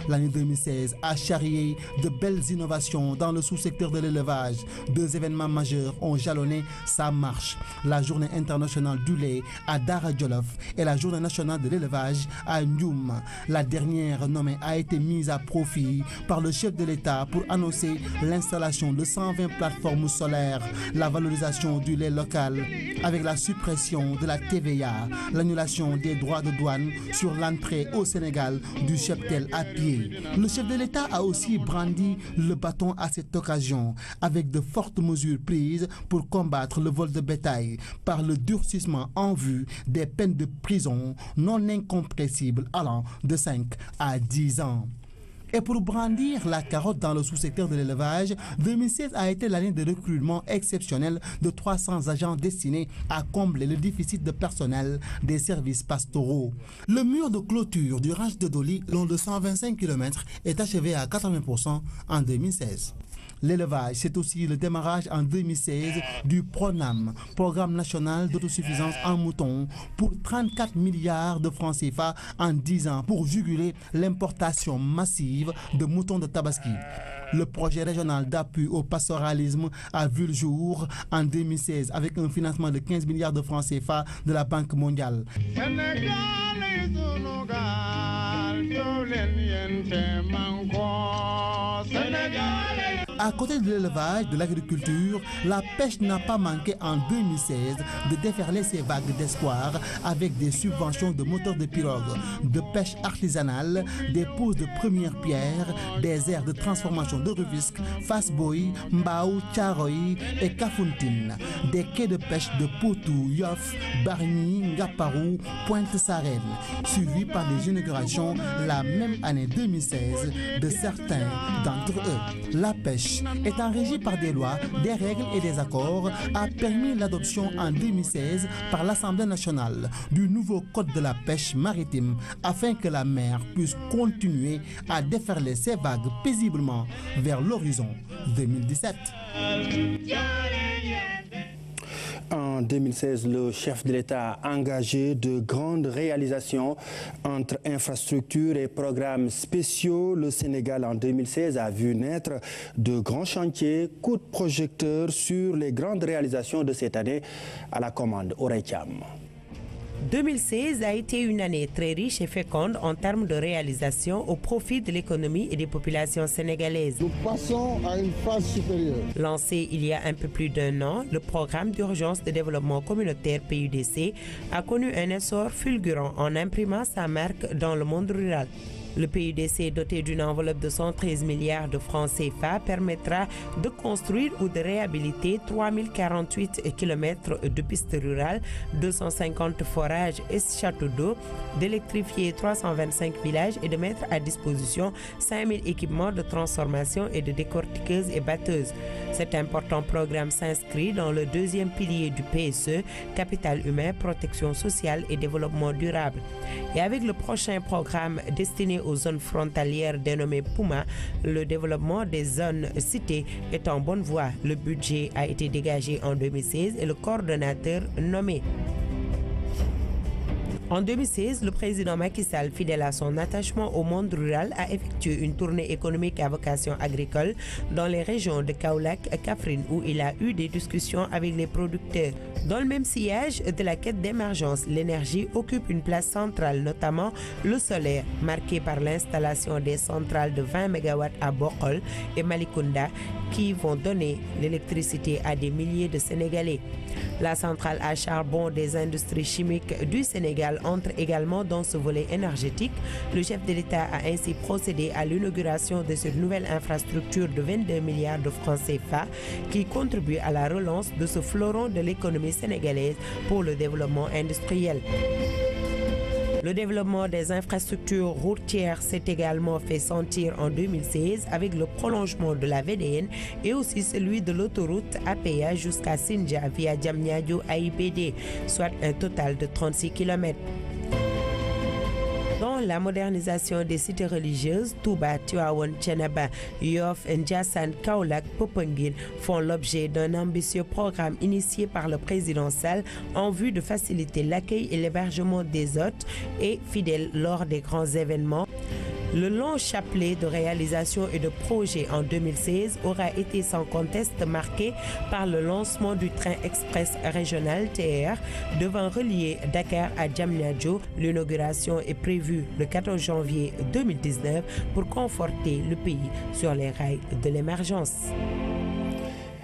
L'année 2016 a charrié de belles innovations dans le sous-secteur de l'élevage. 2 événements majeurs ont jalonné sa marche. La Journée internationale du lait à Dara Djolof et la Journée nationale de l'élevage à Ndioum. La dernière nommée a été mise à profit par le chef de l'État pour annoncer l'installation de 120 plateformes solaires, la valorisation du lait local avec la suppression de la TVA, l'annulation des droits de douane sur l'entrée au Sénégal du cheptel à pied. Le chef de l'État a aussi brandi le bâton à cette occasion avec de fortes mesures prises pour combattre le vol de bétail par le durcissement en vue des peines de prison non incompressibles allant de 5 à 10 ans. Et pour brandir la carotte dans le sous-secteur de l'élevage, 2016 a été l'année de recrutement exceptionnel de 300 agents destinés à combler le déficit de personnel des services pastoraux. Le mur de clôture du ranch de Doli, long de 125 km, est achevé à 80% en 2016. L'élevage, c'est aussi le démarrage en 2016 du PRONAM, Programme national d'autosuffisance en moutons, pour 34 milliards de francs CFA en 10 ans pour juguler l'importation massive de moutons de Tabaski. Le projet régional d'appui au pastoralisme a vu le jour en 2016 avec un financement de 15 milliards de francs CFA de la Banque mondiale. À côté de l'élevage, de l'agriculture, la pêche n'a pas manqué en 2016 de déferler ses vagues d'espoir avec des subventions de moteurs de pirogue, de pêche artisanale, des poses de première pierre, des aires de transformation de Rufisque, Fass-Boye, Mbao, Thiaroye et Kafountine, des quais de pêche de Potou, Yoff, Bargny, Ngaparou, Pointe-Sarène, suivis par des inaugurations la même année 2016 de certains d'entre eux. La pêche étant régie par des lois, des règles et des accords, a permis l'adoption en 2016 par l'Assemblée nationale du nouveau code de la pêche maritime afin que la mer puisse continuer à déferler ses vagues paisiblement vers l'horizon 2017. En 2016, le chef de l'État a engagé de grandes réalisations entre infrastructures et programmes spéciaux. Le Sénégal, en 2016, a vu naître de grands chantiers, coups de projecteur sur les grandes réalisations de cette année à la commande Oreïtiam. 2016 a été une année très riche et féconde en termes de réalisation au profit de l'économie et des populations sénégalaises. Nous passons à une phase supérieure. Lancé il y a un peu plus d'1 an, le programme d'urgence de développement communautaire PUDC a connu un essor fulgurant en imprimant sa marque dans le monde rural. Le PUDC, doté d'une enveloppe de 113 milliards de francs CFA, permettra de construire ou de réhabiliter 3048 km de pistes rurales, 250 forages et châteaux d'eau, d'électrifier 325 villages et de mettre à disposition 5000 équipements de transformation et de décortiqueuses et batteuses. Cet important programme s'inscrit dans le deuxième pilier du PSE, capital humain, protection sociale et développement durable. Et avec le prochain programme destiné destiné aux zones frontalières dénommées Puma. Le développement des zones citées est en bonne voie. Le budget a été dégagé en 2016 et le coordonnateur nommé. En 2016, le président Macky Sall, fidèle à son attachement au monde rural, a effectué une tournée économique à vocation agricole dans les régions de Kaolack et Kaffrine, où il a eu des discussions avec les producteurs. Dans le même sillage de la quête d'émergence, l'énergie occupe une place centrale, notamment le solaire, marqué par l'installation des centrales de 20 MW à Bokol et Malikunda, qui vont donner l'électricité à des milliers de Sénégalais. La centrale à charbon des industries chimiques du Sénégal entre également dans ce volet énergétique. Le chef de l'État a ainsi procédé à l'inauguration de cette nouvelle infrastructure de 22 milliards de francs CFA qui contribue à la relance de ce fleuron de l'économie sénégalaise pour le développement industriel. Le développement des infrastructures routières s'est également fait sentir en 2016 avec le prolongement de la VDN et aussi celui de l'autoroute à péage jusqu'à Sindia via Diamniadio à IBD, soit un total de 36 km. Dans la modernisation des cités religieuses, Touba, Tivaouane, Thiénaba, Yoff, Ndiassane, Kaolack, Popenguine font l'objet d'un ambitieux programme initié par le président Sall en vue de faciliter l'accueil et l'hébergement des hôtes et fidèles lors des grands événements. Le long chapelet de réalisations et de projets en 2016 aura été sans conteste marqué par le lancement du train express régional TR devant relier Dakar à Diamniadio. L'inauguration est prévue le 14 janvier 2019 pour conforter le pays sur les rails de l'émergence.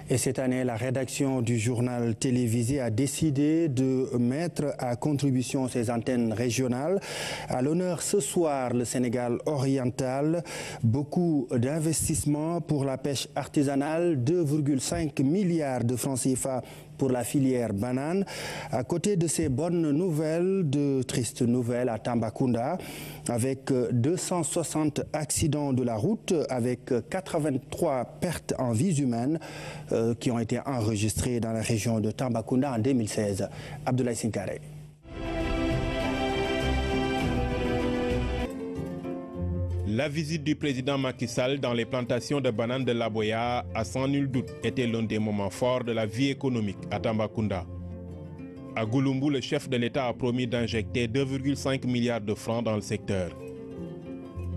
Et cette année, la rédaction du journal télévisé a décidé de mettre à contribution ses antennes régionales. À l'honneur ce soir, le Sénégal oriental. Beaucoup d'investissements pour la pêche artisanale, 2,5 milliards de francs CFA pour la filière banane. À côté de ces bonnes nouvelles, de tristes nouvelles à Tambacounda, avec 260 accidents de la route, avec 83 pertes en vies humaines qui ont été enregistrées dans la région de Tambacounda en 2016. Abdoulaye Sinkare. La visite du président Macky Sall dans les plantations de bananes de l'Aboya a sans nul doute été l'un des moments forts de la vie économique à Tambacounda. À Gouloumbou, le chef de l'État a promis d'injecter 2,5 milliards de francs dans le secteur.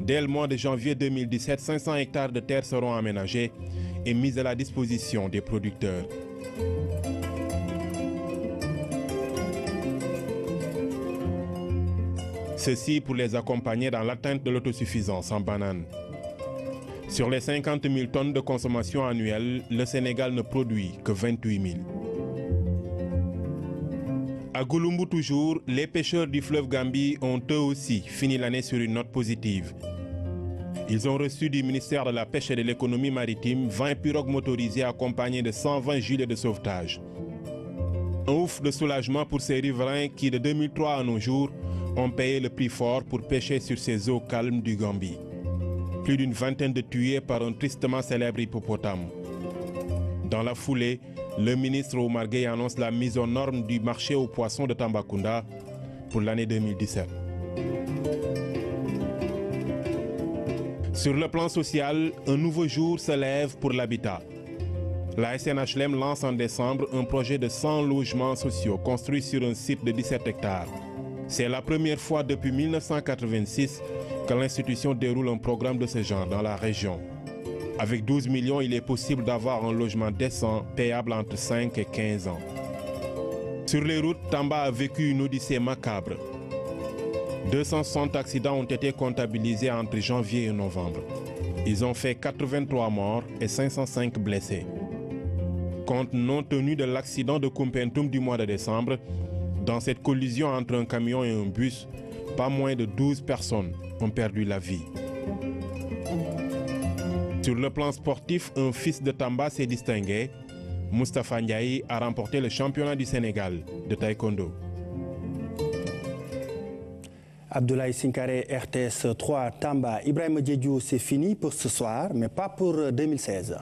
Dès le mois de janvier 2017, 500 hectares de terre seront aménagés et mis à la disposition des producteurs. Ceci pour les accompagner dans l'atteinte de l'autosuffisance en bananes. Sur les 50 000 tonnes de consommation annuelle, le Sénégal ne produit que 28 000. À Gouloumbou toujours, les pêcheurs du fleuve Gambie ont eux aussi fini l'année sur une note positive. Ils ont reçu du ministère de la Pêche et de l'Économie maritime 20 pirogues motorisées accompagnées de 120 gilets de sauvetage. Un ouf de soulagement pour ces riverains qui, de 2003 à nos jours, ont payé le prix fort pour pêcher sur ces eaux calmes du Gambie. Plus d'une vingtaine de tués par un tristement célèbre hippopotame. Dans la foulée, le ministre Oumar Gueye annonce la mise aux normes du marché aux poissons de Tambacounda pour l'année 2017. Sur le plan social, un nouveau jour se lève pour l'habitat. La SNHLM lance en décembre un projet de 100 logements sociaux construits sur un site de 17 hectares. C'est la première fois depuis 1986 que l'institution déroule un programme de ce genre dans la région. Avec 12 millions, il est possible d'avoir un logement décent, payable entre 5 et 15 ans. Sur les routes, Tamba a vécu une odyssée macabre. 260 accidents ont été comptabilisés entre janvier et novembre. Ils ont fait 83 morts et 505 blessés. Compte non tenu de l'accident de Kumpentum du mois de décembre, dans cette collision entre un camion et un bus, pas moins de 12 personnes ont perdu la vie. Sur le plan sportif, un fils de Tamba s'est distingué. Moustapha Ndiaye a remporté le championnat du Sénégal de taekwondo. Abdoulaye Sinkare, RTS 3 Tamba. Ibrahim Diédhiou, c'est fini pour ce soir, mais pas pour 2016.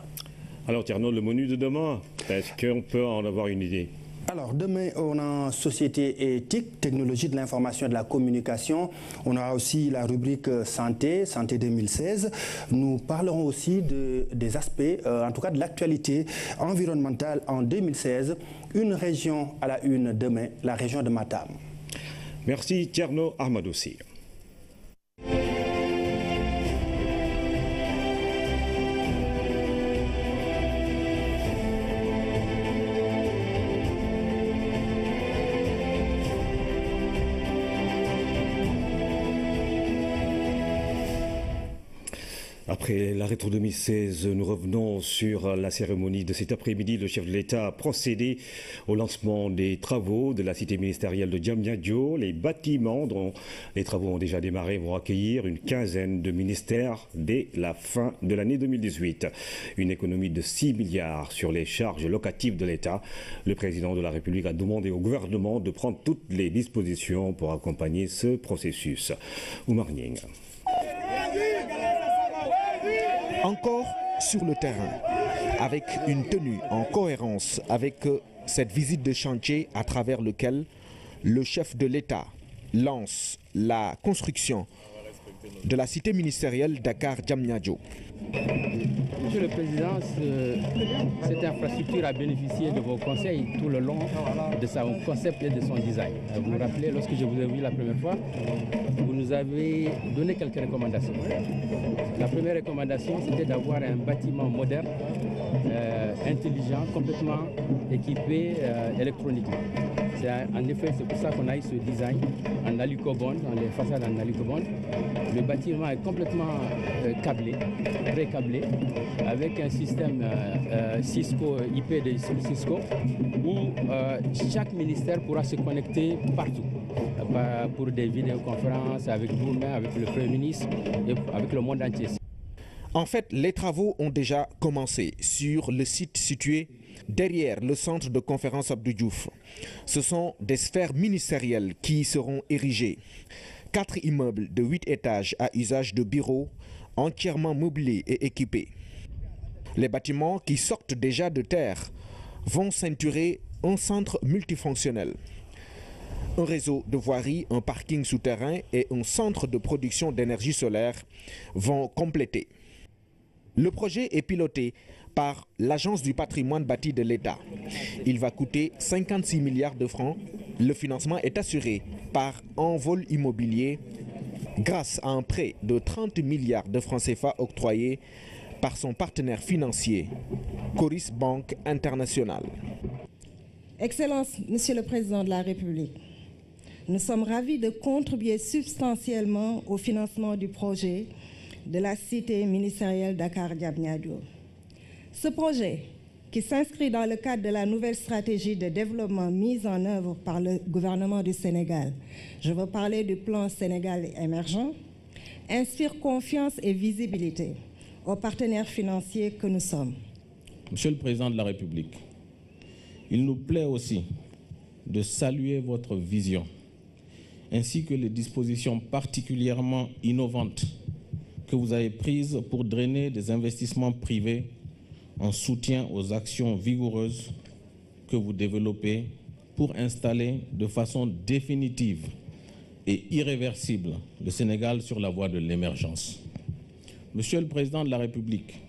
Alors Tierno, le menu de demain, est-ce qu'on peut en avoir une idée? Alors, demain, on a société éthique, technologie de l'information et de la communication. On aura aussi la rubrique santé 2016. Nous parlerons aussi des aspects, en tout cas de l'actualité environnementale en 2016. Une région à la une demain, la région de Matam. Merci Tierno Ahmadoussi. Après la rétro 2016, nous revenons sur la cérémonie de cet après-midi. Le chef de l'État a procédé au lancement des travaux de la cité ministérielle de Diamniadio. Les bâtiments dont les travaux ont déjà démarré vont accueillir une quinzaine de ministères dès la fin de l'année 2018. Une économie de 6 milliards sur les charges locatives de l'État. Le président de la République a demandé au gouvernement de prendre toutes les dispositions pour accompagner ce processus. Oumar Nying. Encore sur le terrain, avec une tenue en cohérence avec cette visite de chantier à travers lequel le chef de l'État lance la construction de la cité ministérielle Dakar-Diamniadio. Monsieur le Président, cette infrastructure a bénéficié de vos conseils tout le long de son concept et de son design. Vous vous rappelez, lorsque je vous ai vu la première fois, vous nous avez donné quelques recommandations. La première recommandation, c'était d'avoir un bâtiment moderne, intelligent, complètement équipé électroniquement. En effet, c'est pour ça qu'on a eu ce design en alucobond, dans les façades en alucobond. Le bâtiment est complètement câblé, pré-câblé, avec un système Cisco, IP de Cisco, où chaque ministère pourra se connecter partout, pour des vidéoconférences avec vous-même, avec le Premier ministre et avec le monde entier. En fait, les travaux ont déjà commencé sur le site situé derrière le centre de conférence Abdou Diouf. Ce sont des sphères ministérielles qui seront érigées. 4 immeubles de 8 étages à usage de bureaux, entièrement meublés et équipés. Les bâtiments qui sortent déjà de terre vont ceinturer un centre multifonctionnel. Un réseau de voirie, un parking souterrain et un centre de production d'énergie solaire vont compléter. Le projet est piloté par l'Agence du patrimoine bâti de l'État. Il va coûter 56 milliards de francs. Le financement est assuré par Envol Immobilier grâce à un prêt de 30 milliards de francs CFA octroyé par son partenaire financier, Coris Banque Internationale. Excellence, Monsieur le Président de la République, nous sommes ravis de contribuer substantiellement au financement du projet de la cité ministérielle Dakar-Diamniadio. Ce projet, qui s'inscrit dans le cadre de la nouvelle stratégie de développement mise en œuvre par le gouvernement du Sénégal, je veux parler du plan Sénégal émergent, inspire confiance et visibilité aux partenaires financiers que nous sommes. Monsieur le Président de la République, il nous plaît aussi de saluer votre vision, ainsi que les dispositions particulièrement innovantes que vous avez prises pour drainer des investissements privés en soutien aux actions vigoureuses que vous développez pour installer de façon définitive et irréversible le Sénégal sur la voie de l'émergence. Monsieur le Président de la République,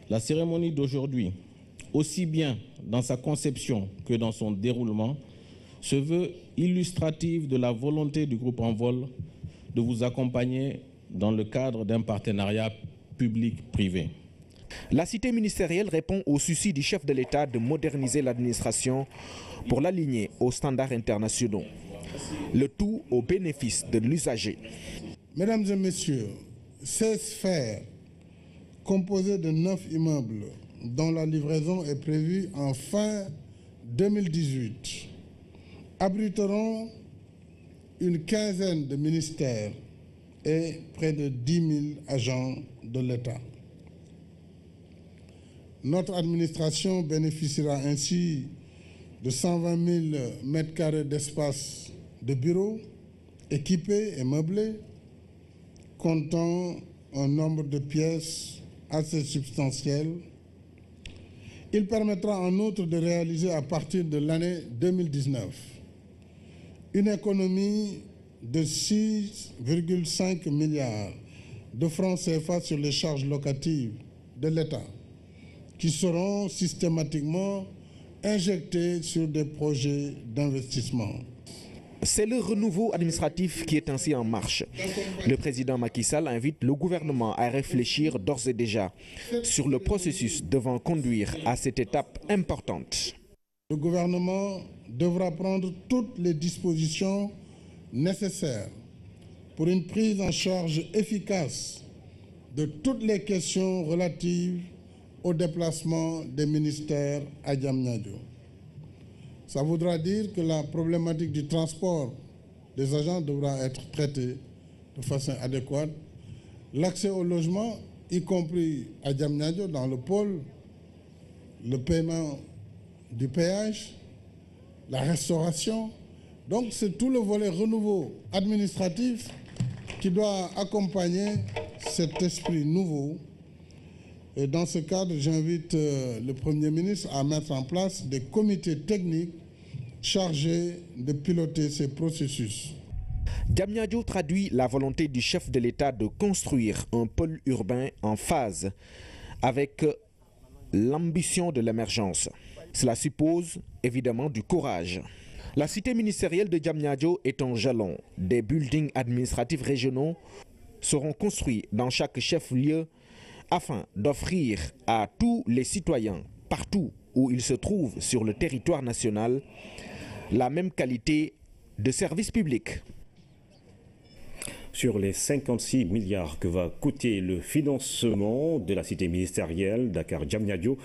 la cérémonie d'aujourd'hui, aussi bien dans sa conception que dans son déroulement, se veut illustrative de la volonté du groupe Envol de vous accompagner dans le cadre d'un partenariat public-privé. La cité ministérielle répond au souci du chef de l'État de moderniser l'administration pour l'aligner aux standards internationaux. Le tout au bénéfice de l'usager. Mesdames et messieurs, ces sphères composées de 9 immeubles dont la livraison est prévue en fin 2018 abriteront une quinzaine de ministères et près de 10 000 agents de l'État. Notre administration bénéficiera ainsi de 120 000 mètres carrés d'espace de bureaux équipés et meublés, comptant un nombre de pièces assez substantiel Il permettra en outre de réaliser à partir de l'année 2019 une économie de 6,5 milliards de francs CFA sur les charges locatives de l'État qui seront systématiquement injectés sur des projets d'investissement. C'est le renouveau administratif qui est ainsi en marche. Le président Macky Sall invite le gouvernement à réfléchir d'ores et déjà sur le processus devant conduire à cette étape importante. Le gouvernement devra prendre toutes les dispositions nécessaires pour une prise en charge efficace de toutes les questions relatives au déplacement des ministères à Diamniadio. Ça voudra dire que la problématique du transport des agents devra être traitée de façon adéquate. L'accès au logement, y compris à Diamniadio, dans le pôle, le paiement du péage, la restauration. Donc c'est tout le volet renouveau administratif qui doit accompagner cet esprit nouveau. Et dans ce cadre, j'invite le Premier ministre à mettre en place des comités techniques chargés de piloter ces processus. Diamniadio traduit la volonté du chef de l'État de construire un pôle urbain en phase avec l'ambition de l'émergence. Cela suppose évidemment du courage. La cité ministérielle de Diamniadio est un jalon. Des buildings administratifs régionaux seront construits dans chaque chef-lieu afin d'offrir à tous les citoyens, partout où ils se trouvent sur le territoire national, la même qualité de service public. Sur les 56 milliards que va coûter le financement de la cité ministérielle Dakar-Diamniadio,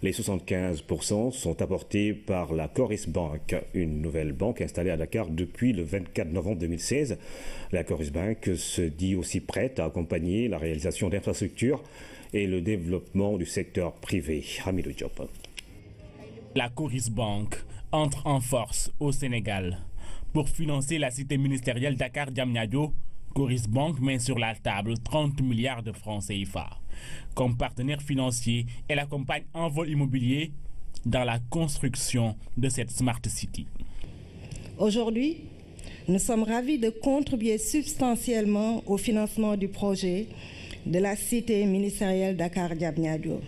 les 75% sont apportés par la Coris Bank, une nouvelle banque installée à Dakar depuis le 24 novembre 2016. La Coris Bank se dit aussi prête à accompagner la réalisation d'infrastructures et le développement du secteur privé. Hamidou Diop. La Coris Bank entre en force au Sénégal. Pour financer la cité ministérielle Dakar-Diamniadio, Coris Bank met sur la table 30 milliards de francs CFA. Comme partenaire financier, elle accompagne Envol Immobilier dans la construction de cette Smart City. Aujourd'hui, nous sommes ravis de contribuer substantiellement au financement du projet de la cité ministérielle Dakar-Diamniadio.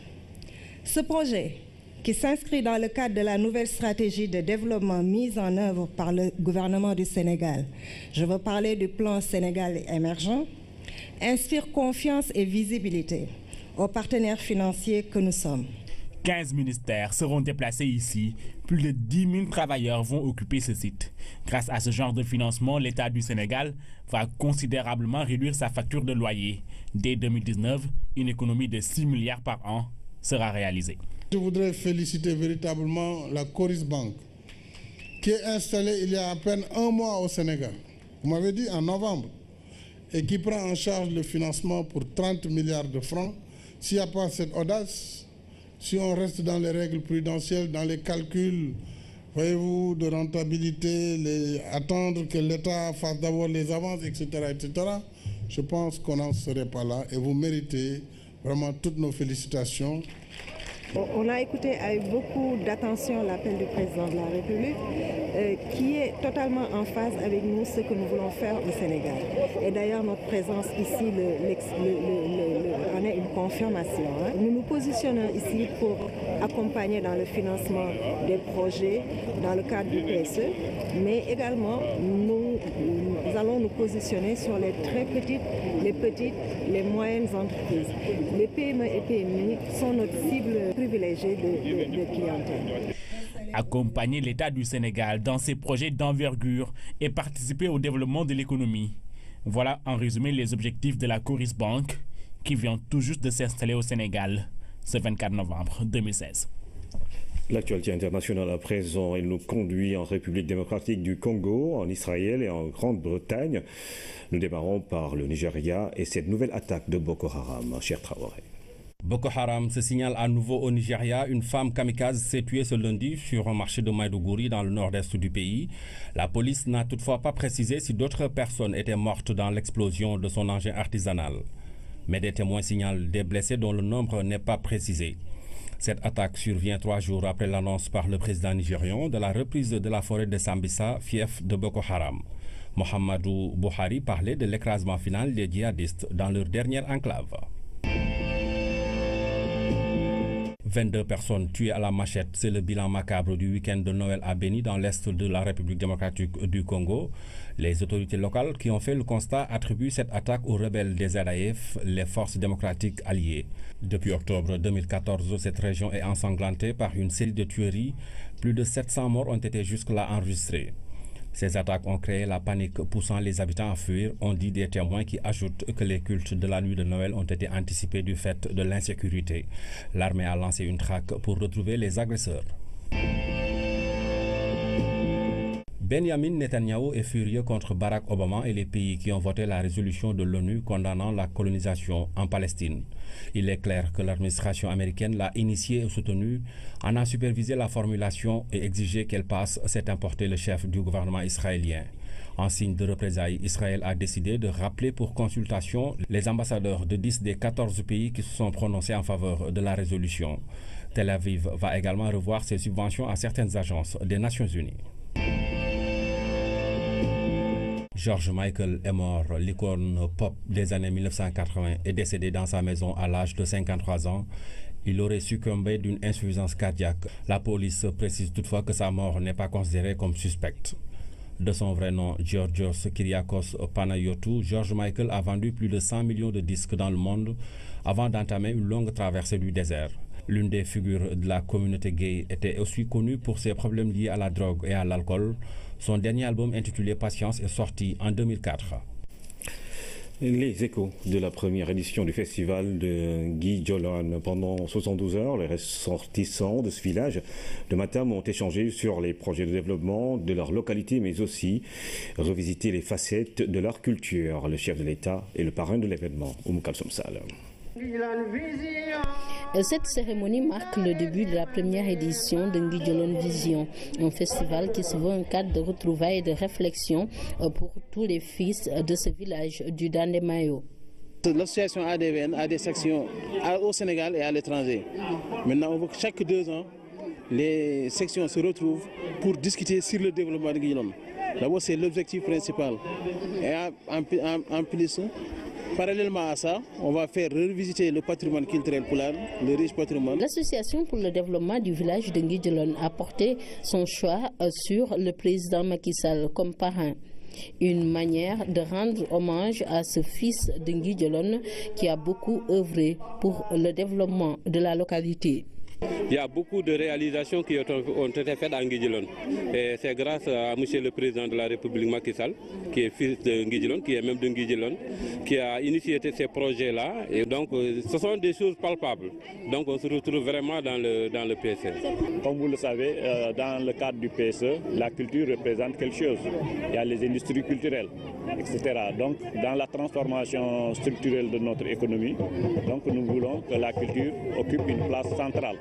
Ce projet, qui s'inscrit dans le cadre de la nouvelle stratégie de développement mise en œuvre par le gouvernement du Sénégal, je veux parler du plan Sénégal émergent, inspire confiance et visibilité aux partenaires financiers que nous sommes. 15 ministères seront déplacés ici. Plus de 10 000 travailleurs vont occuper ce site. Grâce à ce genre de financement, l'État du Sénégal va considérablement réduire sa facture de loyer. Dès 2019, une économie de 6 milliards par an sera réalisée. Je voudrais féliciter véritablement la Coris Bank, qui est installée il y a à peine un mois au Sénégal. Vous m'avez dit en novembre. Et qui prend en charge le financement pour 30 milliards de francs. S'il n'y a pas cette audace, si on reste dans les règles prudentielles, dans les calculs, voyez-vous, de rentabilité, attendre que l'État fasse d'abord les avances, etc., je pense qu'on n'en serait pas là. Et vous méritez vraiment toutes nos félicitations. On a écouté avec beaucoup d'attention l'appel du président de la République qui est totalement en phase avec nous, ce que nous voulons faire au Sénégal. Et d'ailleurs, notre présence ici en est une confirmation. Nous nous positionnons ici pour accompagner dans le financement des projets dans le cadre du PSE, mais également nous allons nous positionner sur les très petites, les moyennes entreprises. Les PME et PMI sont notre cible privilégiée de clientèle. Accompagner l'État du Sénégal dans ses projets d'envergure et participer au développement de l'économie. Voilà en résumé les objectifs de la Coris Bank qui vient tout juste de s'installer au Sénégal ce 24 novembre 2016. L'actualité internationale à présent, elle nous conduit en République démocratique du Congo, en Israël et en Grande-Bretagne. Nous démarrons par le Nigeria et cette nouvelle attaque de Boko Haram, cher Traoré. Boko Haram se signale à nouveau au Nigeria. Une femme kamikaze s'est tuée ce lundi sur un marché de Maiduguri dans le nord-est du pays. La police n'a toutefois pas précisé si d'autres personnes étaient mortes dans l'explosion de son engin artisanal. Mais des témoins signalent des blessés dont le nombre n'est pas précisé. Cette attaque survient 3 jours après l'annonce par le président nigérian de la reprise de la forêt de Sambisa, fief de Boko Haram. Mohamedou Buhari parlait de l'écrasement final des djihadistes dans leur dernière enclave. 22 personnes tuées à la machette, c'est le bilan macabre du week-end de Noël à Beni dans l'est de la République démocratique du Congo. Les autorités locales qui ont fait le constat attribuent cette attaque aux rebelles des ZAF, les forces démocratiques alliées. Depuis octobre 2014, cette région est ensanglantée par une série de tueries. Plus de 700 morts ont été jusque-là enregistrés. Ces attaques ont créé la panique, poussant les habitants à fuir, ont dit des témoins qui ajoutent que les cultes de la nuit de Noël ont été anticipés du fait de l'insécurité. L'armée a lancé une traque pour retrouver les agresseurs. Benjamin Netanyahu est furieux contre Barack Obama et les pays qui ont voté la résolution de l'ONU condamnant la colonisation en Palestine. Il est clair que l'administration américaine l'a initiée et soutenue, en a supervisé la formulation et exigé qu'elle passe, s'est importé le chef du gouvernement israélien. En signe de représailles, Israël a décidé de rappeler pour consultation les ambassadeurs de 10 des 14 pays qui se sont prononcés en faveur de la résolution. Tel Aviv va également revoir ses subventions à certaines agences des Nations Unies. George Michael est mort. L'icône pop des années 1980 est décédé dans sa maison à l'âge de 53 ans. Il aurait succombé d'une insuffisance cardiaque. La police précise toutefois que sa mort n'est pas considérée comme suspecte. De son vrai nom, Georgios Kyriakos Panayotou, George Michael a vendu plus de 100 millions de disques dans le monde avant d'entamer une longue traversée du désert. L'une des figures de la communauté gay était aussi connue pour ses problèmes liés à la drogue et à l'alcool. Son dernier album intitulé Patience est sorti en 2004. Les échos de la première édition du festival de Guy Djolone. Pendant 72 heures, les ressortissants de ce village de Matam ont échangé sur les projets de développement de leur localité, mais aussi revisité les facettes de leur culture. Le chef de l'État est le parrain de l'événement, Oumou Kalsoum Sall. Cette cérémonie marque le début de la première édition de Nguidjolone Vision, un festival qui se veut un cadre de retrouvailles et de réflexion pour tous les fils de ce village du Dandemayo. L'association ADVN a des sections au Sénégal et à l'étranger. Maintenant, on veut que chaque 2 ans, les sections se retrouvent pour discuter sur le développement de Nguidjolone. D'abord, c'est l'objectif principal. Et en plus, parallèlement à ça, on va faire revisiter le patrimoine culturel poulard, le riche patrimoine. L'Association pour le développement du village de Nguidjolone a porté son choix sur le président Macky Sall comme parrain. Une manière de rendre hommage à ce fils de Nguidjolone qui a beaucoup œuvré pour le développement de la localité. Il y a beaucoup de réalisations qui ont été faites à Nguidjolone. Et c'est grâce à M. le Président de la République Macky Sall, qui est fils de Nguidjolone, qui est même de Nguidjolone, qui a initié ces projets-là. Et donc, ce sont des choses palpables. Donc, on se retrouve vraiment dans le PSE. Comme vous le savez, dans le cadre du PSE, la culture représente quelque chose. Il y a les industries culturelles, etc. Donc, dans la transformation structurelle de notre économie, donc, nous voulons que la culture occupe une place centrale.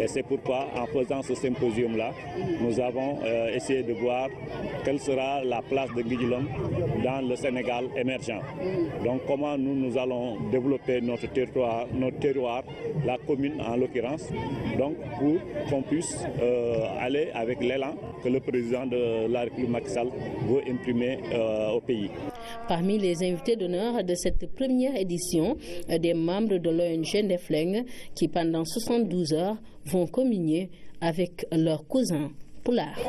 Et c'est pourquoi, en faisant ce symposium-là, nous avons essayé de voir quelle sera la place de Nguidjolone dans le Sénégal émergent. Donc, comment nous allons développer notre terroir, la commune en l'occurrence, donc pour qu'on puisse aller avec l'élan que le président de la République Macky Sall veut imprimer au pays. Parmi les invités d'honneur de cette première édition, des membres de l'ONG Ndefleng qui, pendant 72 heures, vont communier avec leurs cousins poulards.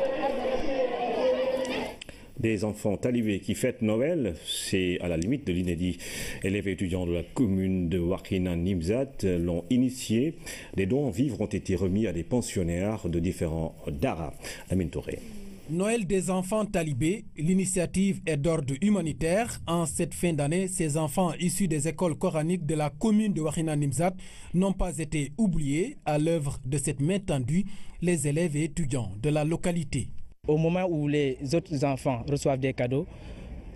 Des enfants talibés qui fêtent Noël, c'est à la limite de l'inédit. Élèves et étudiants de la commune de Wakhinane Nimzatt l'ont initié. Des dons en vivres ont été remis à des pensionnaires de différents daras. Amine Touré. Noël des enfants talibés, l'initiative est d'ordre humanitaire. En cette fin d'année, ces enfants issus des écoles coraniques de la commune de Wakhinane Nimzatt n'ont pas été oubliés. À l'œuvre de cette main tendue, les élèves et étudiants de la localité. Au moment où les autres enfants reçoivent des cadeaux,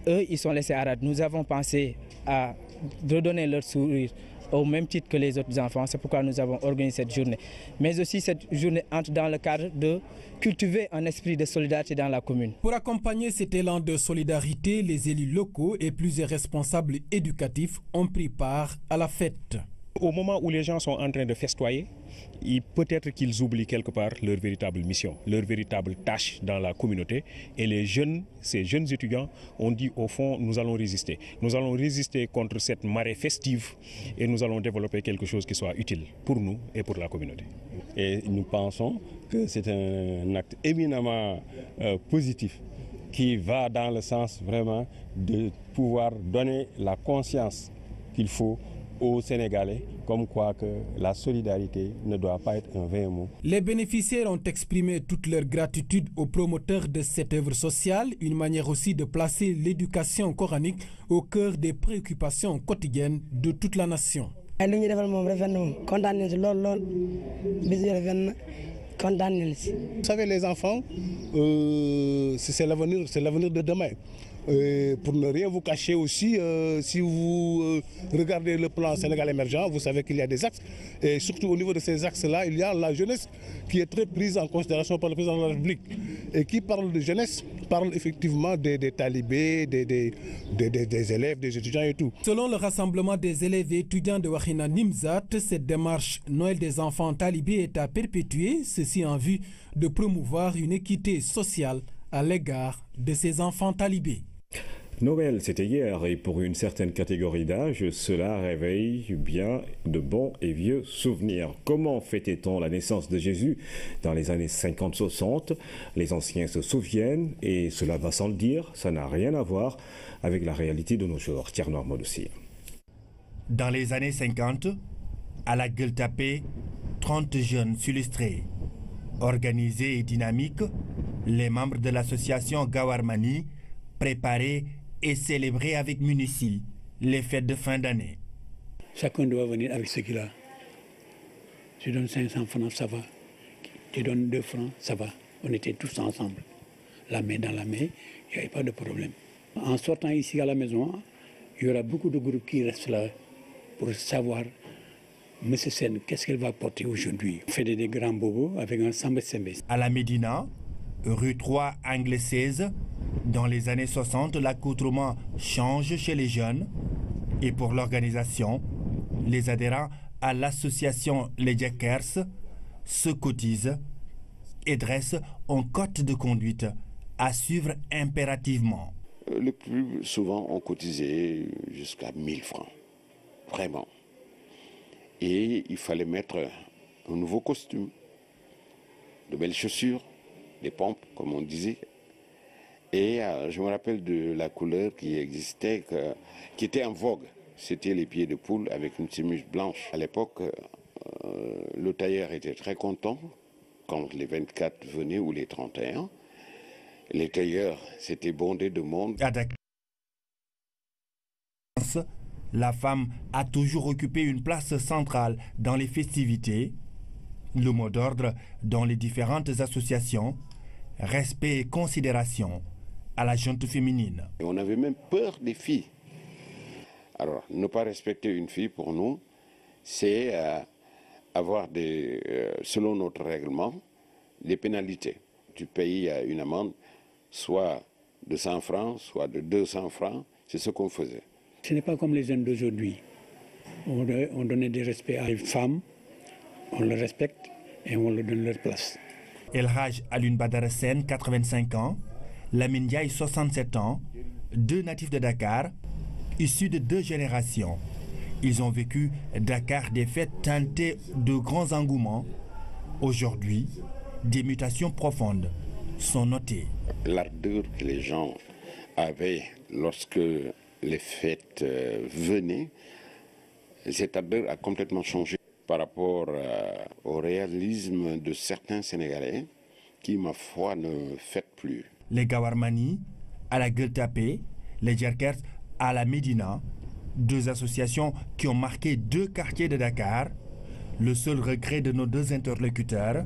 eux, ils sont laissés à rade. Nous avons pensé à redonner leur sourire au même titre que les autres enfants. C'est pourquoi nous avons organisé cette journée. Mais aussi, cette journée entre dans le cadre de cultiver un esprit de solidarité dans la commune. Pour accompagner cet élan de solidarité, les élus locaux et plusieurs responsables éducatifs ont pris part à la fête. Au moment où les gens sont en train de festoyer, peut-être qu'ils oublient quelque part leur véritable mission, leur véritable tâche dans la communauté. Et ces jeunes étudiants ont dit au fond, nous allons résister. Nous allons résister contre cette marée festive et nous allons développer quelque chose qui soit utile pour nous et pour la communauté. Et nous pensons que c'est un acte éminemment positif qui va dans le sens vraiment de pouvoir donner la conscience qu'il faut aux Sénégalais, comme quoi que la solidarité ne doit pas être un vain mot. Les bénéficiaires ont exprimé toute leur gratitude aux promoteurs de cette œuvre sociale, une manière aussi de placer l'éducation coranique au cœur des préoccupations quotidiennes de toute la nation. Vous savez, les enfants, c'est l'avenir de demain. Pour ne rien vous cacher aussi, si vous regardez le plan Sénégal émergent, vous savez qu'il y a des axes. Et surtout au niveau de ces axes-là, il y a la jeunesse qui est très prise en considération par le président de la République. Et qui parle de jeunesse, parle effectivement des talibés, des élèves, des étudiants et tout. Selon le rassemblement des élèves et étudiants de Wakhinane Nimzatt, cette démarche Noël des enfants talibés est à perpétuer, ceci en vue de promouvoir une équité sociale à l'égard de ces enfants talibés. Noël, c'était hier, et pour une certaine catégorie d'âge, cela réveille bien de bons et vieux souvenirs. Comment fêtait-on la naissance de Jésus dans les années 50-60? Les anciens se souviennent, et cela va sans le dire, ça n'a rien à voir avec la réalité de nos jours. Thierry aussi. Dans les années 50, à la Gueule-Tapée, 30 jeunes s'illustraient. Organisés et dynamiques, les membres de l'association Gawarmani préparaient et célébrer avec munici les fêtes de fin d'année. Chacun doit venir avec ce qu'il a. Tu donnes 500 francs, ça va. Tu donnes 2 francs, ça va. On était tous ensemble. La main dans la main, il n'y avait pas de problème. En sortant ici à la maison, il y aura beaucoup de groupes qui restent là pour savoir, M. Sen, qu'est-ce qu'elle va porter aujourd'hui. On fait des grands bobos avec un sambé-sembé. À la Médina, rue 3, angle 16, dans les années 60, l'accoutrement change chez les jeunes. Et pour l'organisation, les adhérents à l'association Les Jackers se cotisent et dressent un code de conduite à suivre impérativement. Le plus souvent, on cotisait jusqu'à 1000 francs. Vraiment. Et il fallait mettre un nouveau costume, de belles chaussures, des pompes, comme on disait. Et je me rappelle de la couleur qui existait, qui était en vogue. C'était les pieds de poule avec une chemise blanche. À l'époque, le tailleur était très content quand les 24 venaient ou les 31. Les tailleurs s'étaient bondés de monde. À Dakar, la femme a toujours occupé une place centrale dans les festivités. Le mot d'ordre dans les différentes associations, respect et considération à la gente féminine. Et on avait même peur des filles. Alors, ne pas respecter une fille pour nous, c'est avoir selon notre règlement, des pénalités. Tu payes une amende, soit de 100 francs, soit de 200 francs, c'est ce qu'on faisait. Ce n'est pas comme les jeunes d'aujourd'hui. On donnait des respects à les femmes, on le respecte et on leur donne leur place. El Haj Alun Badara Sen, 85 ans, Lamine Ndiaye, 67 ans, 2 natifs de Dakar, issus de 2 générations. Ils ont vécu Dakar des fêtes teintées de grands engouements. Aujourd'hui, des mutations profondes sont notées. L'ardeur que les gens avaient lorsque les fêtes venaient, cette ardeur a complètement changé par rapport au réalisme de certains Sénégalais qui, ma foi, ne fêtent plus. Les Gawarmani à la Gueule-Tapée, les Djerkers à la Médina, 2 associations qui ont marqué 2 quartiers de Dakar. Le seul regret de nos 2 interlocuteurs,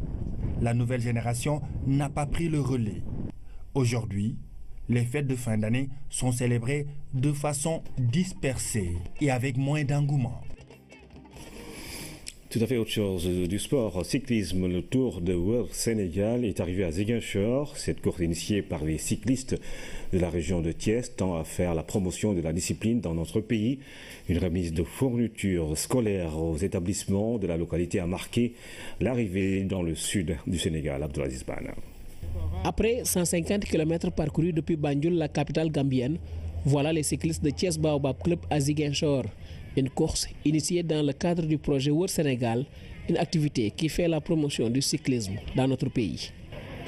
la nouvelle génération n'a pas pris le relais. Aujourd'hui, les fêtes de fin d'année sont célébrées de façon dispersée et avec moins d'engouement. Tout à fait autre chose du sport. Cyclisme, le Tour de World Sénégal est arrivé à Ziguinchor. Cette course initiée par les cyclistes de la région de Thiès tend à faire la promotion de la discipline dans notre pays. Une remise de fournitures scolaires aux établissements de la localité a marqué l'arrivée dans le sud du Sénégal. Abdoulaziz Bana. Après 150 km parcourus depuis Banjul, la capitale gambienne, voilà les cyclistes de Thiès Baobab Club à Ziguinchor. Une course initiée dans le cadre du projet World Sénégal, une activité qui fait la promotion du cyclisme dans notre pays.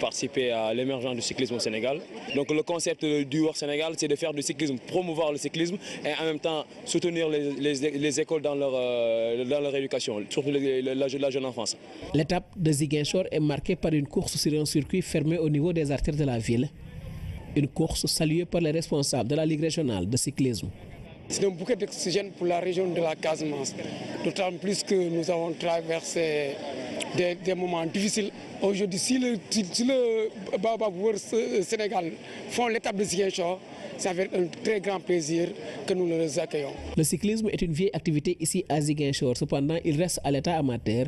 Participer à l'émergence du cyclisme au Sénégal. Donc le concept du World Sénégal, c'est de faire du cyclisme, promouvoir le cyclisme et en même temps soutenir les écoles dans leur éducation, surtout la jeune enfance. L'étape de Ziguinchor est marquée par une course sur un circuit fermé au niveau des artères de la ville. Une course saluée par les responsables de la Ligue régionale de cyclisme. C'est un bouquet d'oxygène pour la région de la Casamance, d'autant plus que nous avons traversé des moments difficiles. Aujourd'hui, si le Baobab World Sénégal font l'étape de Ziguinchor, ça va être un très grand plaisir que nous les accueillons. Le cyclisme est une vieille activité ici à Ziguinchor. Cependant, il reste à l'état amateur.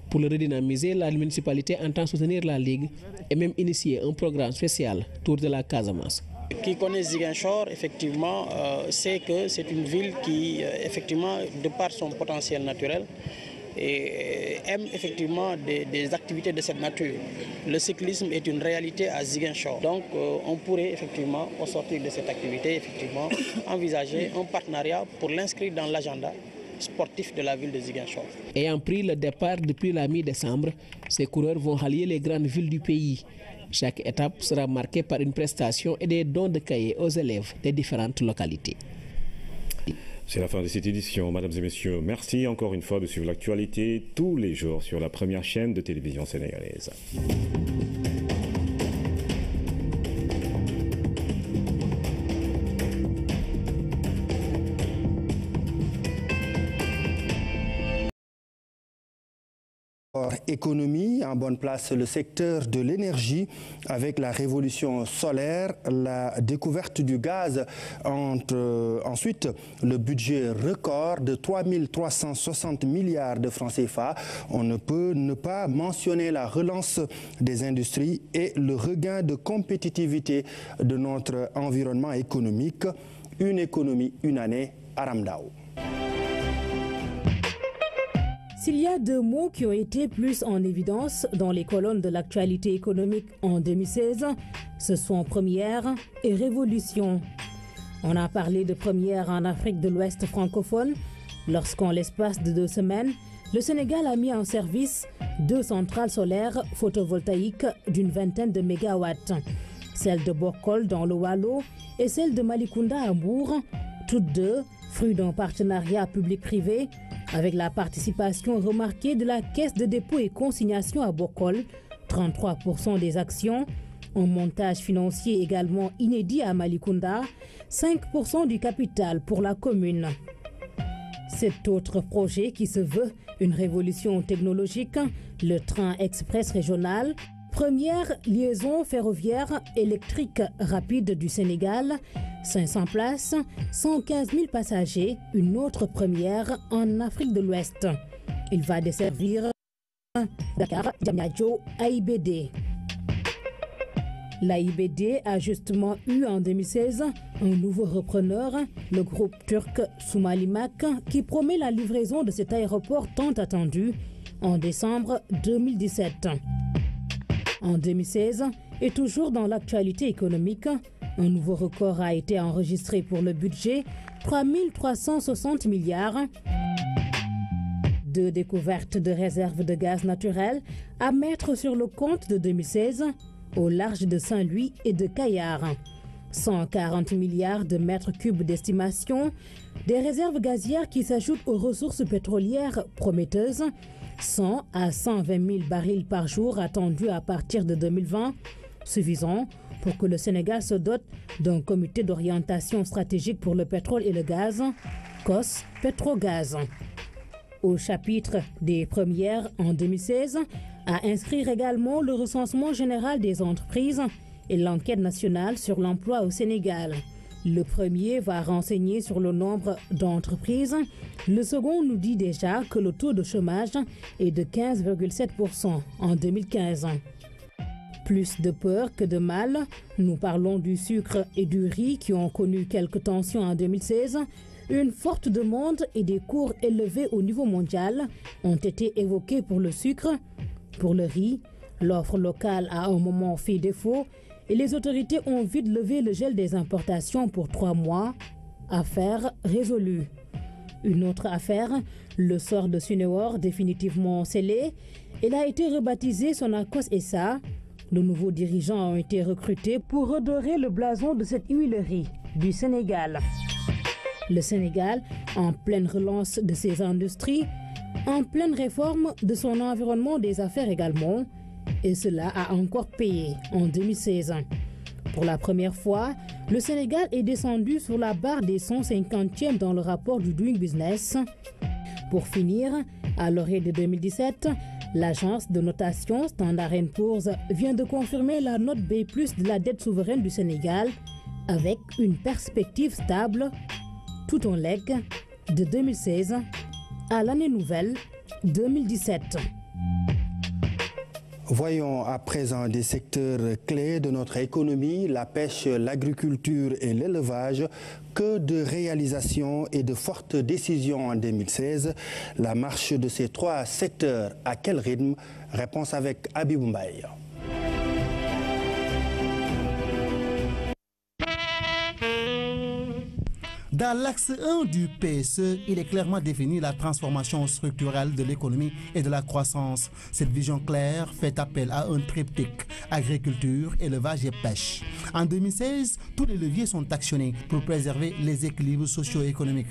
Pour le redynamiser, la municipalité entend soutenir la Ligue et même initier un programme spécial Tour de la Casamance. Qui connaît Ziguinchor, effectivement, sait que c'est une ville qui, effectivement, de par son potentiel naturel, aime effectivement des activités de cette nature. Le cyclisme est une réalité à Ziguinchor. Donc, on pourrait effectivement, au sortir de cette activité, effectivement, envisager un partenariat pour l'inscrire dans l'agenda sportif de la ville de Ziguinchor. Ayant pris le départ depuis la mi-décembre, ces coureurs vont rallier les grandes villes du pays. Chaque étape sera marquée par une prestation et des dons de cahiers aux élèves des différentes localités. C'est la fin de cette édition, mesdames et messieurs. Merci encore une fois de suivre l'actualité tous les jours sur la première chaîne de télévision sénégalaise. Économie, en bonne place le secteur de l'énergie avec la révolution solaire, la découverte du gaz, ensuite le budget record de 3 360 milliards de francs CFA. On ne peut ne pas mentionner la relance des industries et le regain de compétitivité de notre environnement économique. Une économie, une année, Aram Ndao. S'il y a deux mots qui ont été plus en évidence dans les colonnes de l'actualité économique en 2016, ce sont première et révolution. On a parlé de première en Afrique de l'Ouest francophone, lorsqu'en l'espace de 2 semaines, le Sénégal a mis en service 2 centrales solaires photovoltaïques d'une vingtaine de mégawatts. Celle de Bokol dans le Waalo et celle de Malicounda à Mbour, toutes deux fruits d'un partenariat public-privé, avec la participation remarquée de la Caisse de dépôt et consignation à Bokol, 33% des actions, un montage financier également inédit à Malicounda, 5% du capital pour la commune. Cet autre projet qui se veut une révolution technologique, le train express régional, première liaison ferroviaire électrique rapide du Sénégal, 500 places, 115 000 passagers, une autre première en Afrique de l'Ouest. Il va desservir Dakar, Diamniadio, AIBD. L'AIBD a justement eu en 2016 un nouveau repreneur, le groupe turc Somalimak, qui promet la livraison de cet aéroport tant attendu en décembre 2017. En 2016, et toujours dans l'actualité économique, un nouveau record a été enregistré pour le budget, 3 360 milliards. 2 découvertes de réserves de gaz naturel à mettre sur le compte de 2016 au large de Saint-Louis et de Kayar. 140 milliards de mètres cubes d'estimation, des réserves gazières qui s'ajoutent aux ressources pétrolières prometteuses, 100 à 120 000 barils par jour attendus à partir de 2020, suffisant pour que le Sénégal se dote d'un comité d'orientation stratégique pour le pétrole et le gaz, COS Pétrogaz. Au chapitre des premières en 2016, à inscrire également le recensement général des entreprises et l'enquête nationale sur l'emploi au Sénégal. Le premier va renseigner sur le nombre d'entreprises. Le second nous dit déjà que le taux de chômage est de 15,7% en 2015. Plus de peur que de mal, nous parlons du sucre et du riz qui ont connu quelques tensions en 2016. Une forte demande et des cours élevés au niveau mondial ont été évoqués pour le sucre. Pour le riz, l'offre locale a un moment fait défaut et les autorités ont vite levé le gel des importations pour 3 mois. Affaire résolue. Une autre affaire, le sort de Suneor définitivement scellé. Elle a été rebaptisée Sonacos SA. De nouveaux dirigeants ont été recrutés pour redorer le blason de cette huilerie du Sénégal. Le Sénégal, en pleine relance de ses industries, en pleine réforme de son environnement des affaires également, et cela a encore payé en 2016. Pour la première fois, le Sénégal est descendu sur la barre des 150e dans le rapport du Doing Business. Pour finir, à l'orée de 2017, l'agence de notation Standard & Poor's vient de confirmer la note B+ de la dette souveraine du Sénégal avec une perspective stable tout en legs de 2016 à l'année nouvelle 2017. Voyons à présent des secteurs clés de notre économie, la pêche, l'agriculture et l'élevage. Que de réalisations et de fortes décisions en 2016. La marche de ces 3 secteurs, à quel rythme? Réponse avec Habib Mbaye. Dans l'axe 1 du PSE, il est clairement défini la transformation structurelle de l'économie et de la croissance. Cette vision claire fait appel à un triptyque, agriculture, élevage et pêche. En 2016, tous les leviers sont actionnés pour préserver les équilibres socio-économiques.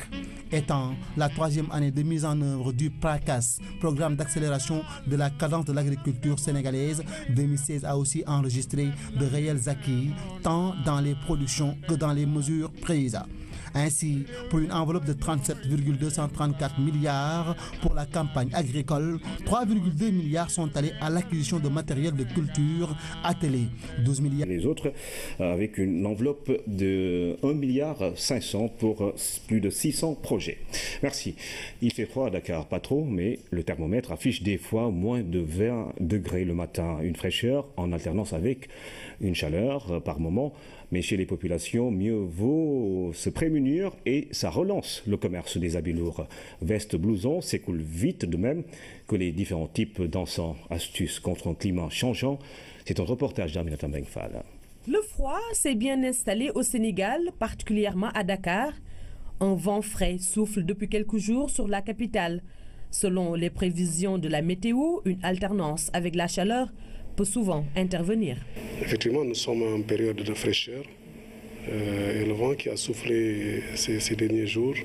Étant la 3e année de mise en œuvre du PRACAS, programme d'accélération de la cadence de l'agriculture sénégalaise, 2016 a aussi enregistré de réels acquis, tant dans les productions que dans les mesures prises. Ainsi, pour une enveloppe de 37,234 milliards pour la campagne agricole, 3,2 milliards sont allés à l'acquisition de matériel de culture, attelés, 12 milliards. Les autres, avec une enveloppe de 1,5 milliard pour plus de 600 projets. Merci. Il fait froid à Dakar, pas trop, mais le thermomètre affiche des fois moins de 20 degrés le matin. Une fraîcheur en alternance avec une chaleur par moment. Mais chez les populations, mieux vaut se prémunir et ça relance le commerce des habits lourds. Vestes, blousons s'écoulent vite, de même que les différents types d'encens. Astuces contre un climat changeant. C'est un reportage d'Aminata Bengfal. Le froid s'est bien installé au Sénégal, particulièrement à Dakar. Un vent frais souffle depuis quelques jours sur la capitale. Selon les prévisions de la météo, une alternance avec la chaleur peut souvent intervenir. Effectivement, nous sommes en période de fraîcheur et le vent qui a soufflé ces derniers jours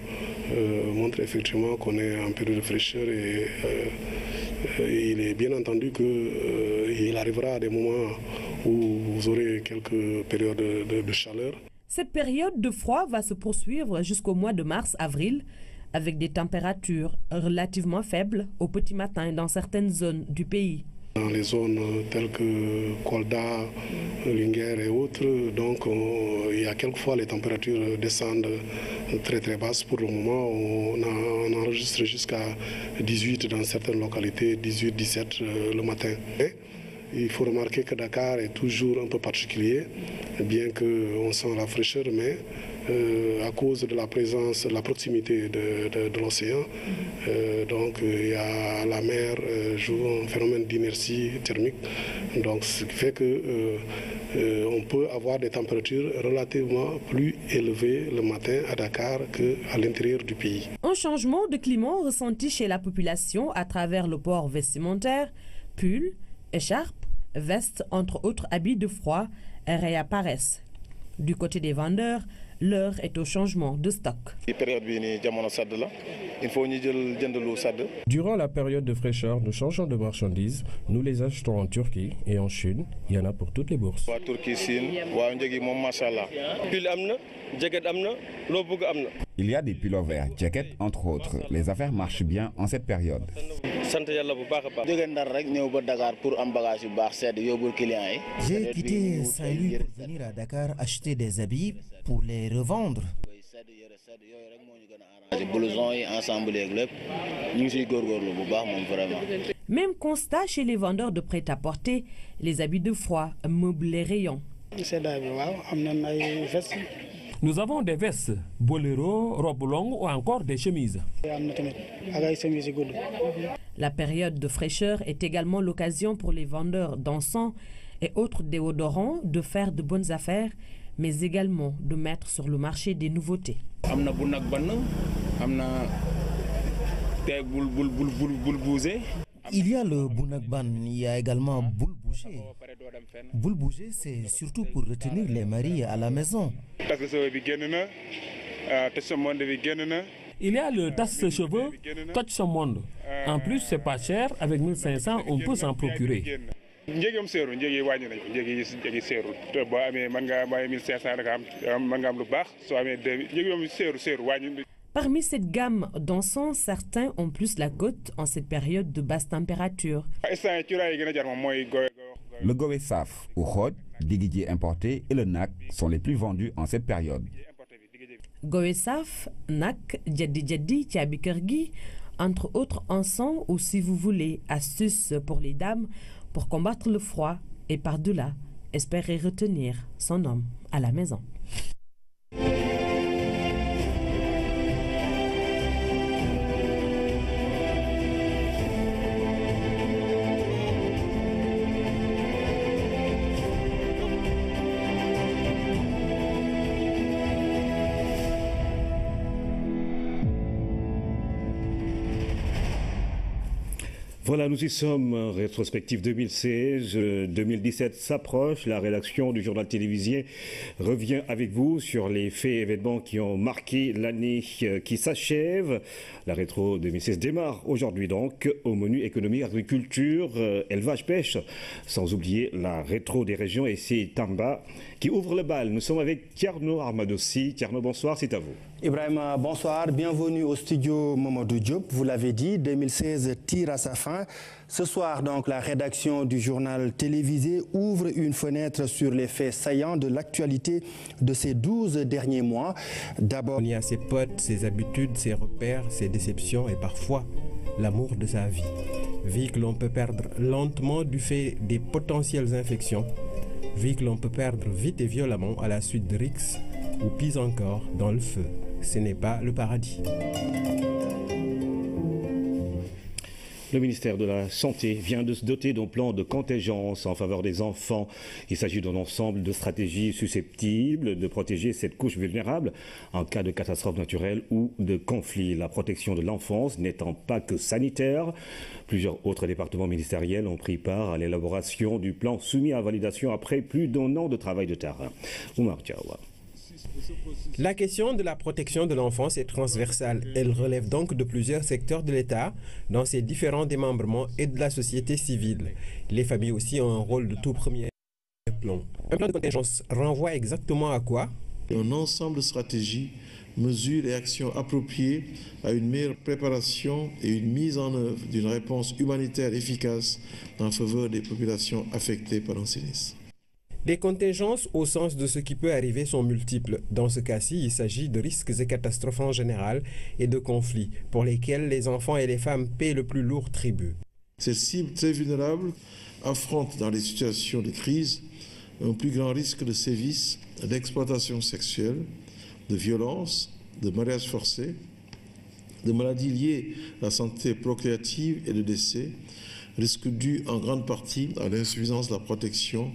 montre effectivement qu'on est en période de fraîcheur et il est bien entendu qu'il arrivera à des moments où vous aurez quelques périodes de chaleur. Cette période de froid va se poursuivre jusqu'au mois de mars-avril avec des températures relativement faibles au petit matin dans certaines zones du pays. Dans les zones telles que Kolda, Linguère et autres, donc il y a quelquefois les températures descendent très très basses. Pour le moment, on enregistre jusqu'à 18 dans certaines localités, 18-17 le matin. Et il faut remarquer que Dakar est toujours un peu particulier, bien qu'on sent la fraîcheur, mais à cause de la présence, de la proximité de l'océan, donc il y a la mer joue un phénomène d'inertie thermique, donc ce qui fait que on peut avoir des températures relativement plus élevées le matin à Dakar qu'à l'intérieur du pays. Un changement de climat ressenti chez la population à travers le port vestimentaire, pulls, écharpes, vestes, entre autres habits de froid, réapparaissent. Du côté des vendeurs, l'heure est au changement de stock. Durant la période de fraîcheur, nous changeons de marchandises. Nous les achetons en Turquie et en Chine. Il y en a pour toutes les bourses. Il y a des pullovers, jackets, entre autres. Les affaires marchent bien en cette période. J'ai quitté Saint-Louis pour venir à Dakar acheter des habits pour les revendre. Même constat chez les vendeurs de prêt-à-porter, les habits de froid meublent les rayons. Nous avons des vestes, boléros, robes longues ou encore des chemises. La période de fraîcheur est également l'occasion pour les vendeurs d'encens et autres déodorants de faire de bonnes affaires, mais également de mettre sur le marché des nouveautés. Il y a le Bounagban, il y a également Boule Bouger. Boule Bouger, c'est surtout pour retenir les maris à la maison. Il y a le tasse-cheveux, Touch Son Monde. En plus, c'est pas cher, avec 1500, on peut s'en procurer. Parmi cette gamme d'encens, certains ont plus la cote en cette période de basse température. Le Goé Saf, ou Khod, Digidji importé, et le NAC sont les plus vendus en cette période. Goé Saf, NAC, Djaddi Djaddi, Tiabikergi, entre autres encens ou, si vous voulez, astuces pour les dames pour combattre le froid et par-delà, espérer retenir son homme à la maison. Voilà, nous y sommes, rétrospective 2016, 2017 s'approche, la rédaction du journal télévisé revient avec vous sur les faits et événements qui ont marqué l'année qui s'achève. La rétro 2016 démarre aujourd'hui donc, au menu économie, agriculture, élevage, pêche, sans oublier la rétro des régions et c'est Tamba qui ouvre le bal. Nous sommes avec Tierno Armadossi. Tierno, bonsoir, c'est à vous. Ibrahima, bonsoir, bienvenue au studio Mamadou Diop. Vous l'avez dit, 2016 tire à sa fin. Ce soir, donc, la rédaction du journal télévisé ouvre une fenêtre sur les faits saillants de l'actualité de ces 12 derniers mois. D'abord, il y a ses potes, ses habitudes, ses repères, ses déceptions et parfois l'amour de sa vie. Vie que l'on peut perdre lentement du fait des potentielles infections. Vie que l'on peut perdre vite et violemment à la suite de rixes ou pis encore dans le feu. Ce n'est pas le paradis. Le ministère de la Santé vient de se doter d'un plan de contingence en faveur des enfants. Il s'agit d'un ensemble de stratégies susceptibles de protéger cette couche vulnérable en cas de catastrophe naturelle ou de conflit. La protection de l'enfance n'étant pas que sanitaire, plusieurs autres départements ministériels ont pris part à l'élaboration du plan soumis à validation après plus d'un an de travail de terrain. Oumar Diawa. La question de la protection de l'enfance est transversale. Elle relève donc de plusieurs secteurs de l'État, dans ses différents démembrements et de la société civile. Les familles aussi ont un rôle de tout premier plan. Un plan de contingence renvoie exactement à quoi? Un ensemble de stratégies, mesures et actions appropriées à une meilleure préparation et une mise en œuvre d'une réponse humanitaire efficace en faveur des populations affectées par un sinistre. Les contingences au sens de ce qui peut arriver sont multiples. Dans ce cas-ci, il s'agit de risques et catastrophes en général et de conflits pour lesquels les enfants et les femmes paient le plus lourd tribut. Ces cibles très vulnérables affrontent dans les situations de crise un plus grand risque de sévices, d'exploitation sexuelle, de violence, de mariage forcé, de maladies liées à la santé procréative et de décès, risques dus en grande partie à l'insuffisance de la protection.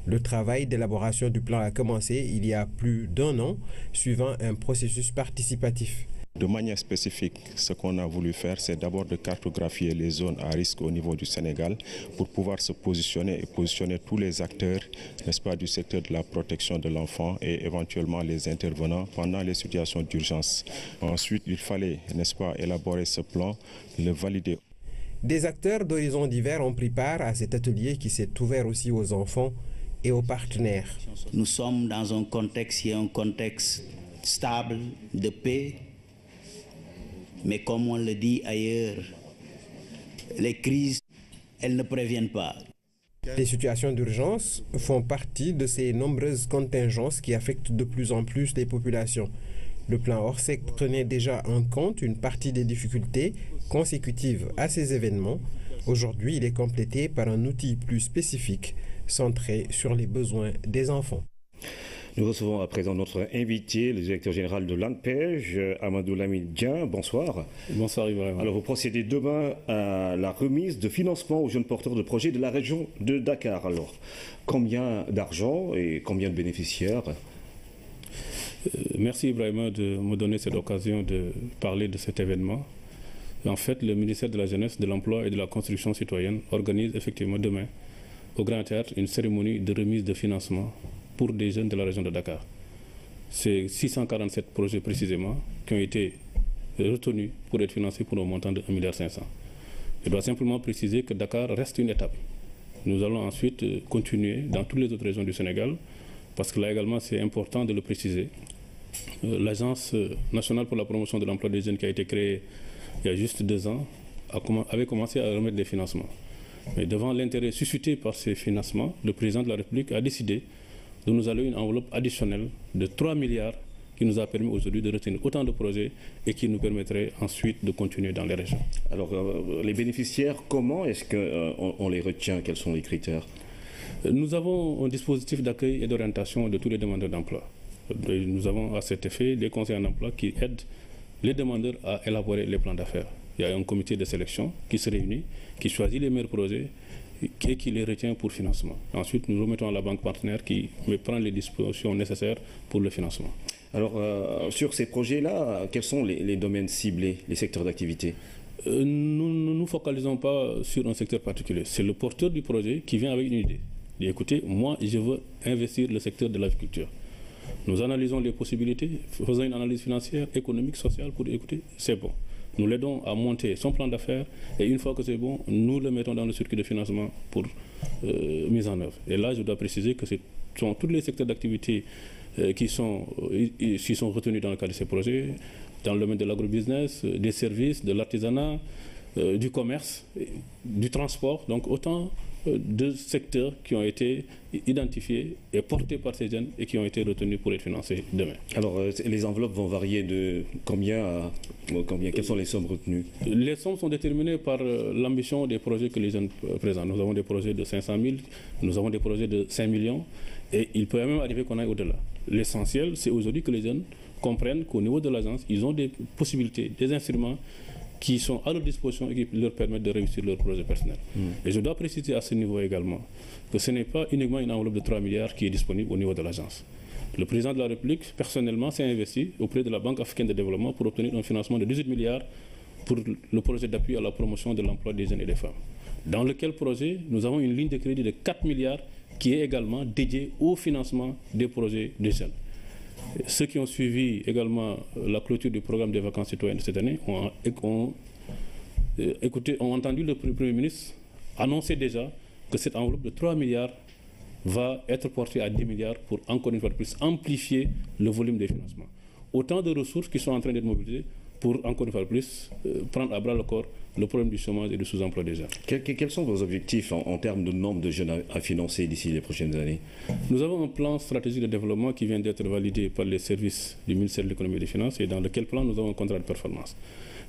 Le travail d'élaboration du plan a commencé il y a plus d'un an, suivant un processus participatif. De manière spécifique, ce qu'on a voulu faire, c'est d'abord de cartographier les zones à risque au niveau du Sénégal pour pouvoir se positionner et positionner tous les acteurs, n'est-ce pas, du secteur de la protection de l'enfant et éventuellement les intervenants pendant les situations d'urgence. Ensuite, il fallait, n'est-ce pas, élaborer ce plan, le valider. Des acteurs d'horizons divers ont pris part à cet atelier qui s'est ouvert aussi aux enfants et aux partenaires. Nous sommes dans un contexte qui est un contexte stable, de paix, mais comme on le dit ailleurs, les crises, elles ne préviennent pas. Les situations d'urgence font partie de ces nombreuses contingences qui affectent de plus en plus les populations. Le plan Orsec prenait déjà en compte une partie des difficultés consécutives à ces événements. Aujourd'hui, il est complété par un outil plus spécifique, centré sur les besoins des enfants. Nous recevons à présent notre invité, le directeur général de l'ANPEJ, Amadou Lamine Dieng. Bonsoir. Bonsoir Ibrahim. Alors vous procédez demain à la remise de financement aux jeunes porteurs de projets de la région de Dakar. Alors, combien d'argent et combien de bénéficiaires? Merci Ibrahim de me donner cette occasion de parler de cet événement. En fait, le ministère de la Jeunesse, de l'Emploi et de la Construction citoyenne organise effectivement demain au Grand Théâtre une cérémonie de remise de financement pour des jeunes de la région de Dakar. C'est 647 projets précisément qui ont été retenus pour être financés pour un montant de 1,5 milliard. Je dois simplement préciser que Dakar reste une étape. Nous allons ensuite continuer dans toutes les autres régions du Sénégal, parce que là également c'est important de le préciser. L'Agence nationale pour la promotion de l'emploi des jeunes qui a été créée il y a juste 2 ans avait commencé à remettre des financements. Mais devant l'intérêt suscité par ces financements, le président de la République a décidé de nous allouer une enveloppe additionnelle de 3 milliards qui nous a permis aujourd'hui de retenir autant de projets et qui nous permettrait ensuite de continuer dans les régions. Alors, les bénéficiaires, comment est-ce qu'on les retient? Quels sont les critères? Nous avons un dispositif d'accueil et d'orientation de tous les demandeurs d'emploi. Nous avons à cet effet des conseillers en emploi qui aident les demandeurs à élaborer les plans d'affaires. Il y a un comité de sélection qui se réunit, qui choisit les meilleurs projets et qui les retient pour financement. Ensuite, nous remettons à la banque partenaire qui prend les dispositions nécessaires pour le financement. Alors, sur ces projets-là, quels sont les domaines ciblés, les secteurs d'activité? Nous ne nous focalisons pas sur un secteur particulier. C'est le porteur du projet qui vient avec une idée. Il dit, écoutez, moi, je veux investir le secteur de l'agriculture. Nous analysons les possibilités, faisons une analyse financière, économique, sociale pour dire, écoutez, c'est bon. Nous l'aidons à monter son plan d'affaires et une fois que c'est bon, nous le mettons dans le circuit de financement pour mise en œuvre. Et là, je dois préciser que ce sont tous les secteurs d'activité qui sont retenus dans le cadre de ces projets, dans le domaine de l'agrobusiness, des services, de l'artisanat, du commerce, du transport, donc autant de secteurs qui ont été identifiés et portés par ces jeunes et qui ont été retenus pour être financés demain. Alors, les enveloppes vont varier de combien à combien? Quelles sont les sommes retenues? Les sommes sont déterminées par l'ambition des projets que les jeunes présentent. Nous avons des projets de 500 000, nous avons des projets de 5 millions et il peut même arriver qu'on aille au-delà. L'essentiel, c'est aujourd'hui que les jeunes comprennent qu'au niveau de l'agence, ils ont des possibilités, des instruments qui sont à leur disposition et qui leur permettent de réussir leur projet personnel. Et je dois préciser à ce niveau également que ce n'est pas uniquement une enveloppe de 3 milliards qui est disponible au niveau de l'agence. Le président de la République, personnellement, s'est investi auprès de la Banque africaine de développement pour obtenir un financement de 18 milliards pour le projet d'appui à la promotion de l'emploi des jeunes et des femmes. Dans lequel projet, nous avons une ligne de crédit de 4 milliards qui est également dédiée au financement des projets des jeunes. Ceux qui ont suivi également la clôture du programme des vacances citoyennes cette année ont entendu le Premier ministre annoncer déjà que cette enveloppe de 3 milliards va être portée à 10 milliards pour encore une fois de plus amplifier le volume des financements. Autant de ressources qui sont en train d'être mobilisées pour encore une fois de plus prendre à bras le corps le problème du chômage et du sous-emploi des jeunes. Quels sont vos objectifs en termes de nombre de jeunes à financer d'ici les prochaines années? Nous avons un plan stratégique de développement qui vient d'être validé par les services du ministère de l'économie et des finances et dans lequel plan nous avons un contrat de performance.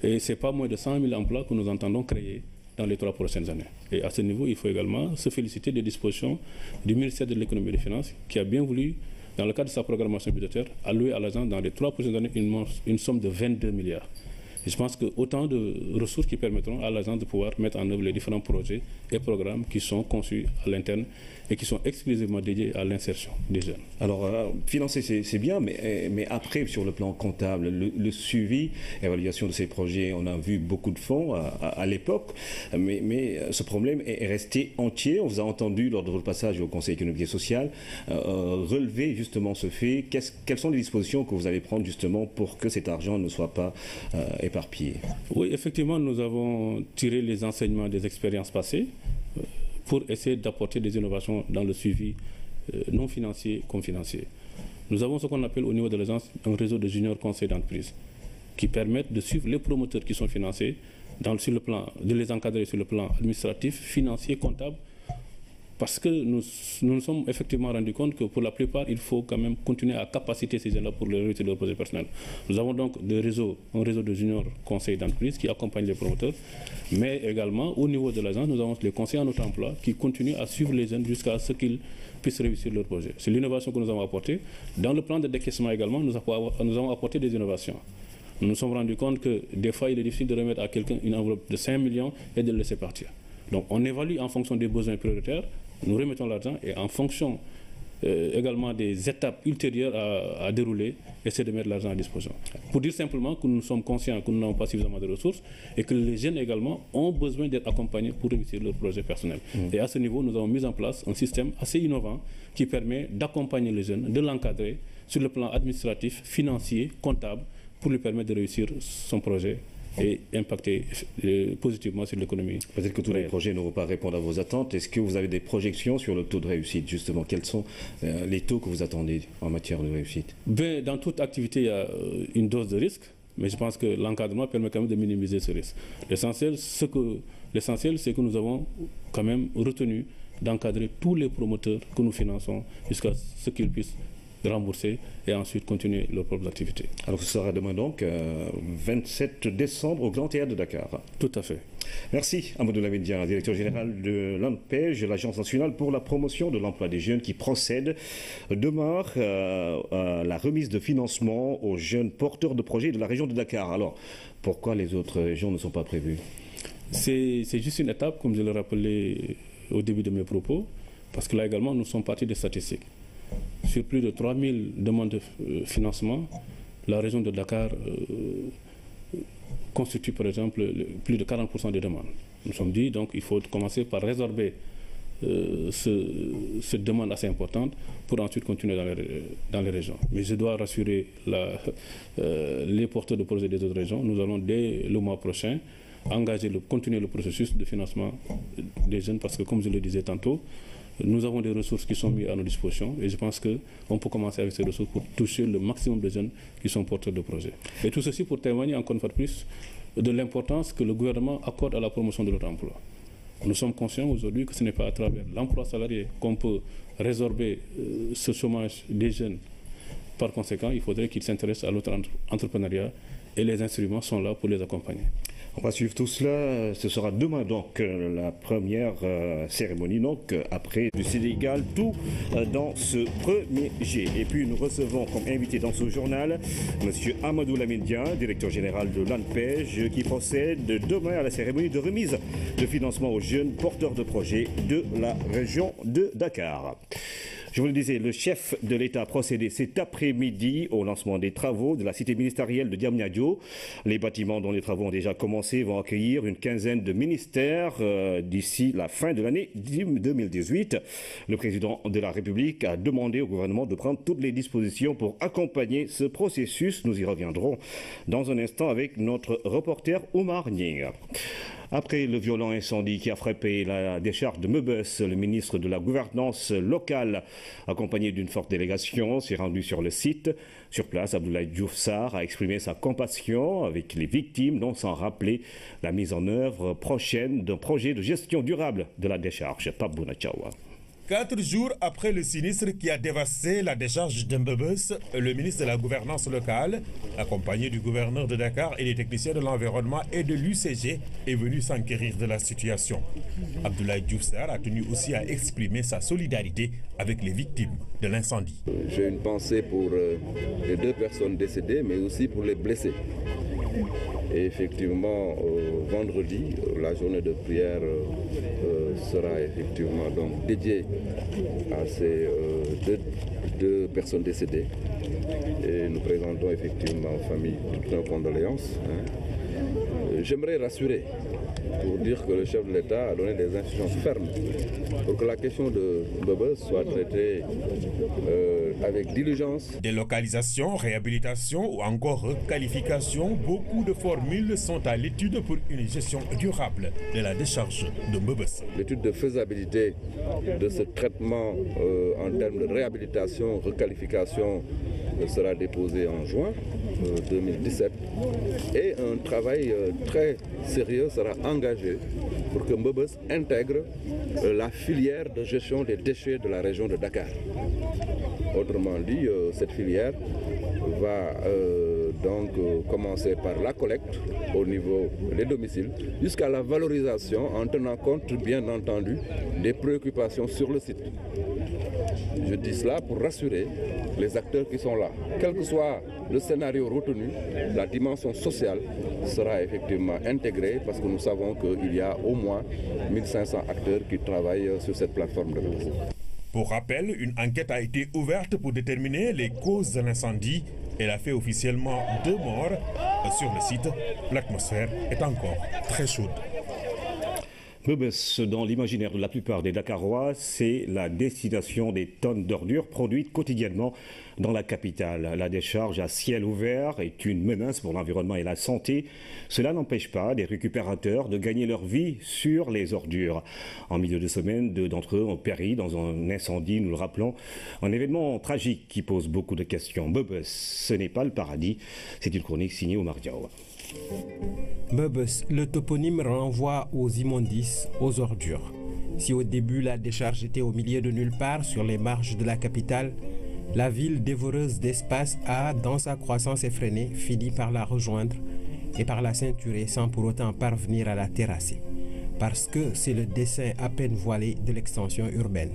Et ce n'est pas moins de 100 000 emplois que nous entendons créer dans les 3 prochaines années. Et à ce niveau, il faut également se féliciter des dispositions du ministère de l'économie et des finances qui a bien voulu, dans le cadre de sa programmation budgétaire, allouer à l'agence dans les 3 prochaines années une somme de 22 milliards. Et je pense que autant de ressources qui permettront à l'agence de pouvoir mettre en œuvre les différents projets et programmes qui sont conçus à l'interne et qui sont exclusivement dédiés à l'insertion des jeunes. Alors, financer, c'est bien, mais après, sur le plan comptable, le suivi, évaluation de ces projets, on a vu beaucoup de fonds à l'époque, mais ce problème est resté entier. On vous a entendu lors de votre passage au Conseil économique et social relever justement ce fait. Quelles sont les dispositions que vous allez prendre justement pour que cet argent ne soit pas éparpillé? Oui, effectivement, nous avons tiré les enseignements des expériences passées pour essayer d'apporter des innovations dans le suivi non financier comme financier. Nous avons ce qu'on appelle au niveau de l'agence un réseau de juniors conseils d'entreprise qui permettent de suivre les promoteurs qui sont financés sur le plan, de les encadrer sur le plan administratif, financier, comptable, parce que nous nous sommes effectivement rendus compte que pour la plupart, il faut quand même continuer à capaciter ces jeunes-là pour réussir leur projet personnel. Nous avons donc un réseau de juniors conseils d'entreprise qui accompagnent les promoteurs, mais également au niveau de l'agence, nous avons les conseillers en auto-emploi qui continuent à suivre les jeunes jusqu'à ce qu'ils puissent réussir leur projet. C'est l'innovation que nous avons apportée. Dans le plan de décaissement également, nous avons apporté des innovations. Nous nous sommes rendus compte que des fois, il est difficile de remettre à quelqu'un une enveloppe de 5 millions et de le laisser partir. Donc on évalue en fonction des besoins prioritaires, nous remettons l'argent et en fonction également des étapes ultérieures à dérouler, essayer de mettre l'argent à disposition. Pour dire simplement que nous sommes conscients que nous n'avons pas suffisamment de ressources et que les jeunes également ont besoin d'être accompagnés pour réussir leur projet personnel. Et à ce niveau, nous avons mis en place un système assez innovant qui permet d'accompagner les jeunes, de l'encadrer sur le plan administratif, financier, comptable, pour lui permettre de réussir son projet et impacter positivement sur l'économie. Peut-être que tous les projets ne vont pas répondre à vos attentes. Est-ce que vous avez des projections sur le taux de réussite, justement? Quels sont les taux que vous attendez en matière de réussite? Dans toute activité, il y a une dose de risque, mais je pense que l'encadrement permet quand même de minimiser ce risque. L'essentiel, c'est que nous avons quand même retenu d'encadrer tous les promoteurs que nous finançons jusqu'à ce qu'ils puissent rembourser et ensuite continuer leurs propres activités. Alors ce sera demain donc, 27 décembre au Grand Théâtre de Dakar. Tout à fait. Merci Amadou Lamine Dia, directeur général de l'ANPEJ, l'Agence nationale pour la promotion de l'emploi des jeunes, qui procède demain à la remise de financement aux jeunes porteurs de projets de la région de Dakar. Alors pourquoi les autres régions ne sont pas prévues? C'est juste une étape, comme je le rappelais au début de mes propos, parce que là également nous sommes partis des statistiques. Sur plus de 3000 demandes de financement, la région de Dakar constitue par exemple plus de 40% des demandes. Nous sommes dit donc il faut commencer par résorber cette demande assez importante pour ensuite continuer dans les régions. Mais je dois rassurer les porteurs de projets des autres régions. Nous allons dès le mois prochain continuer le processus de financement des jeunes parce que, comme je le disais tantôt, nous avons des ressources qui sont mises à nos dispositions et je pense qu'on peut commencer avec ces ressources pour toucher le maximum de jeunes qui sont porteurs de projets. Et tout ceci pour témoigner encore une fois de plus de l'importance que le gouvernement accorde à la promotion de notre emploi. Nous sommes conscients aujourd'hui que ce n'est pas à travers l'emploi salarié qu'on peut résorber ce chômage des jeunes. Par conséquent, il faudrait qu'ils s'intéressent à l'entrepreneuriat et les instruments sont là pour les accompagner. On va suivre tout cela. Ce sera demain donc la première cérémonie donc après du Sénégal, tout dans ce premier G. Et puis nous recevons comme invité dans ce journal M. Amadou Lamine Dia, directeur général de l'ANPEJ, qui procède demain à la cérémonie de remise de financement aux jeunes porteurs de projets de la région de Dakar. Je vous le disais, le chef de l'État a procédé cet après-midi au lancement des travaux de la cité ministérielle de Diamniadio. Les bâtiments dont les travaux ont déjà commencé vont accueillir une quinzaine de ministères d'ici la fin de l'année 2018. Le président de la République a demandé au gouvernement de prendre toutes les dispositions pour accompagner ce processus. Nous y reviendrons dans un instant avec notre reporter Oumar Ning. Après le violent incendie qui a frappé la décharge de Meubus, le ministre de la Gouvernance locale, accompagné d'une forte délégation, s'est rendu sur le site. Sur place, Abdoulaye Diouf Sarr a exprimé sa compassion avec les victimes, dont sans rappeler la mise en œuvre prochaine d'un projet de gestion durable de la décharge. Pape Bounatchawa. 4 jours après le sinistre qui a dévasté la décharge de Mbebes, le ministre de la Gouvernance locale, accompagné du gouverneur de Dakar et des techniciens de l'environnement et de l'UCG, est venu s'enquérir de la situation. Abdoulaye Diouf Sarr a tenu aussi à exprimer sa solidarité avec les victimes de l'incendie. J'ai une pensée pour les 2 personnes décédées, mais aussi pour les blessés. Et effectivement, vendredi, la journée de prière sera effectivement donc dédiée à ces deux personnes décédées. Et nous présentons effectivement aux familles toutes nos condoléances. J'aimerais rassurer pour dire que le chef de l'État a donné des instructions fermes pour que la question de Mbebes soit traitée avec diligence. Délocalisation, réhabilitation ou encore requalification, beaucoup de formules sont à l'étude pour une gestion durable de la décharge de Mbebes. L'étude de faisabilité de ce traitement en termes de réhabilitation, requalification sera déposée en juin 2017 et un travail très très sérieux sera engagé pour que Mbebes intègre la filière de gestion des déchets de la région de Dakar. Autrement dit, cette filière va donc commencer par la collecte au niveau des domiciles jusqu'à la valorisation en tenant compte bien entendu des préoccupations sur le site. Je dis cela pour rassurer les acteurs qui sont là. Quel que soit le scénario retenu, la dimension sociale sera effectivement intégrée parce que nous savons qu'il y a au moins 1500 acteurs qui travaillent sur cette plateforme de base. Pour rappel, une enquête a été ouverte pour déterminer les causes de l'incendie. Elle a fait officiellement 2 morts. Sur le site, l'atmosphère est encore très chaude. Mbebes, dans l'imaginaire de la plupart des Dakarois, c'est la destination des tonnes d'ordures produites quotidiennement dans la capitale. La décharge à ciel ouvert est une menace pour l'environnement et la santé. Cela n'empêche pas des récupérateurs de gagner leur vie sur les ordures. En milieu de semaine, 2 d'entre eux ont péri dans un incendie, nous le rappelons. Un événement tragique qui pose beaucoup de questions. Mbebes, ce n'est pas le paradis. C'est une chronique signée Omar Diaw. Mbebes, le toponyme renvoie aux immondices, aux ordures. Si au début la décharge était au milieu de nulle part sur les marges de la capitale, la ville dévoreuse d'espace a, dans sa croissance effrénée, fini par la rejoindre et par la ceinturer sans pour autant parvenir à la terrasser. Parce que c'est le dessin à peine voilé de l'extension urbaine.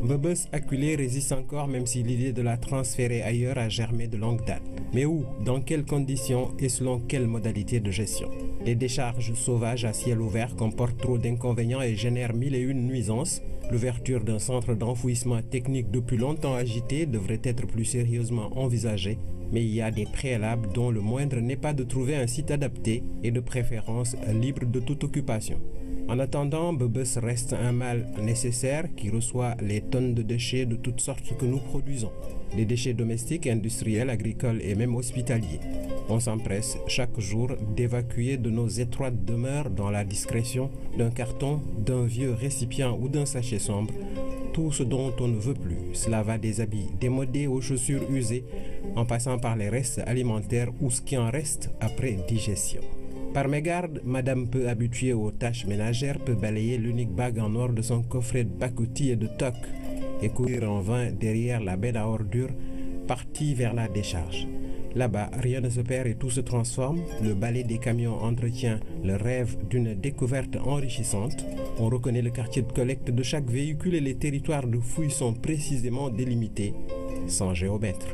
Mbebes acculé résiste encore même si l'idée de la transférer ailleurs a germé de longue date. Mais où, dans quelles conditions et selon quelles modalités de gestion? Les décharges sauvages à ciel ouvert comportent trop d'inconvénients et génèrent 1001 nuisances. L'ouverture d'un centre d'enfouissement technique depuis longtemps agité devrait être plus sérieusement envisagée, mais il y a des préalables dont le moindre n'est pas de trouver un site adapté et de préférence libre de toute occupation. En attendant, Mbebes reste un mal nécessaire qui reçoit les tonnes de déchets de toutes sortes que nous produisons. Les déchets domestiques, industriels, agricoles et même hospitaliers. On s'empresse chaque jour d'évacuer de nos étroites demeures dans la discrétion d'un carton, d'un vieux récipient ou d'un sachet sombre, tout ce dont on ne veut plus. Cela va des habits démodés aux chaussures usées, en passant par les restes alimentaires ou ce qui en reste après digestion. Par mégarde, madame peu habituée aux tâches ménagères peut balayer l'unique bague en or de son coffret de pacotille et de toc et courir en vain derrière la benne à ordures partie vers la décharge. Là-bas, rien ne se perd et tout se transforme. Le balai des camions entretient le rêve d'une découverte enrichissante. On reconnaît le quartier de collecte de chaque véhicule et les territoires de fouille sont précisément délimités, sans géomètre.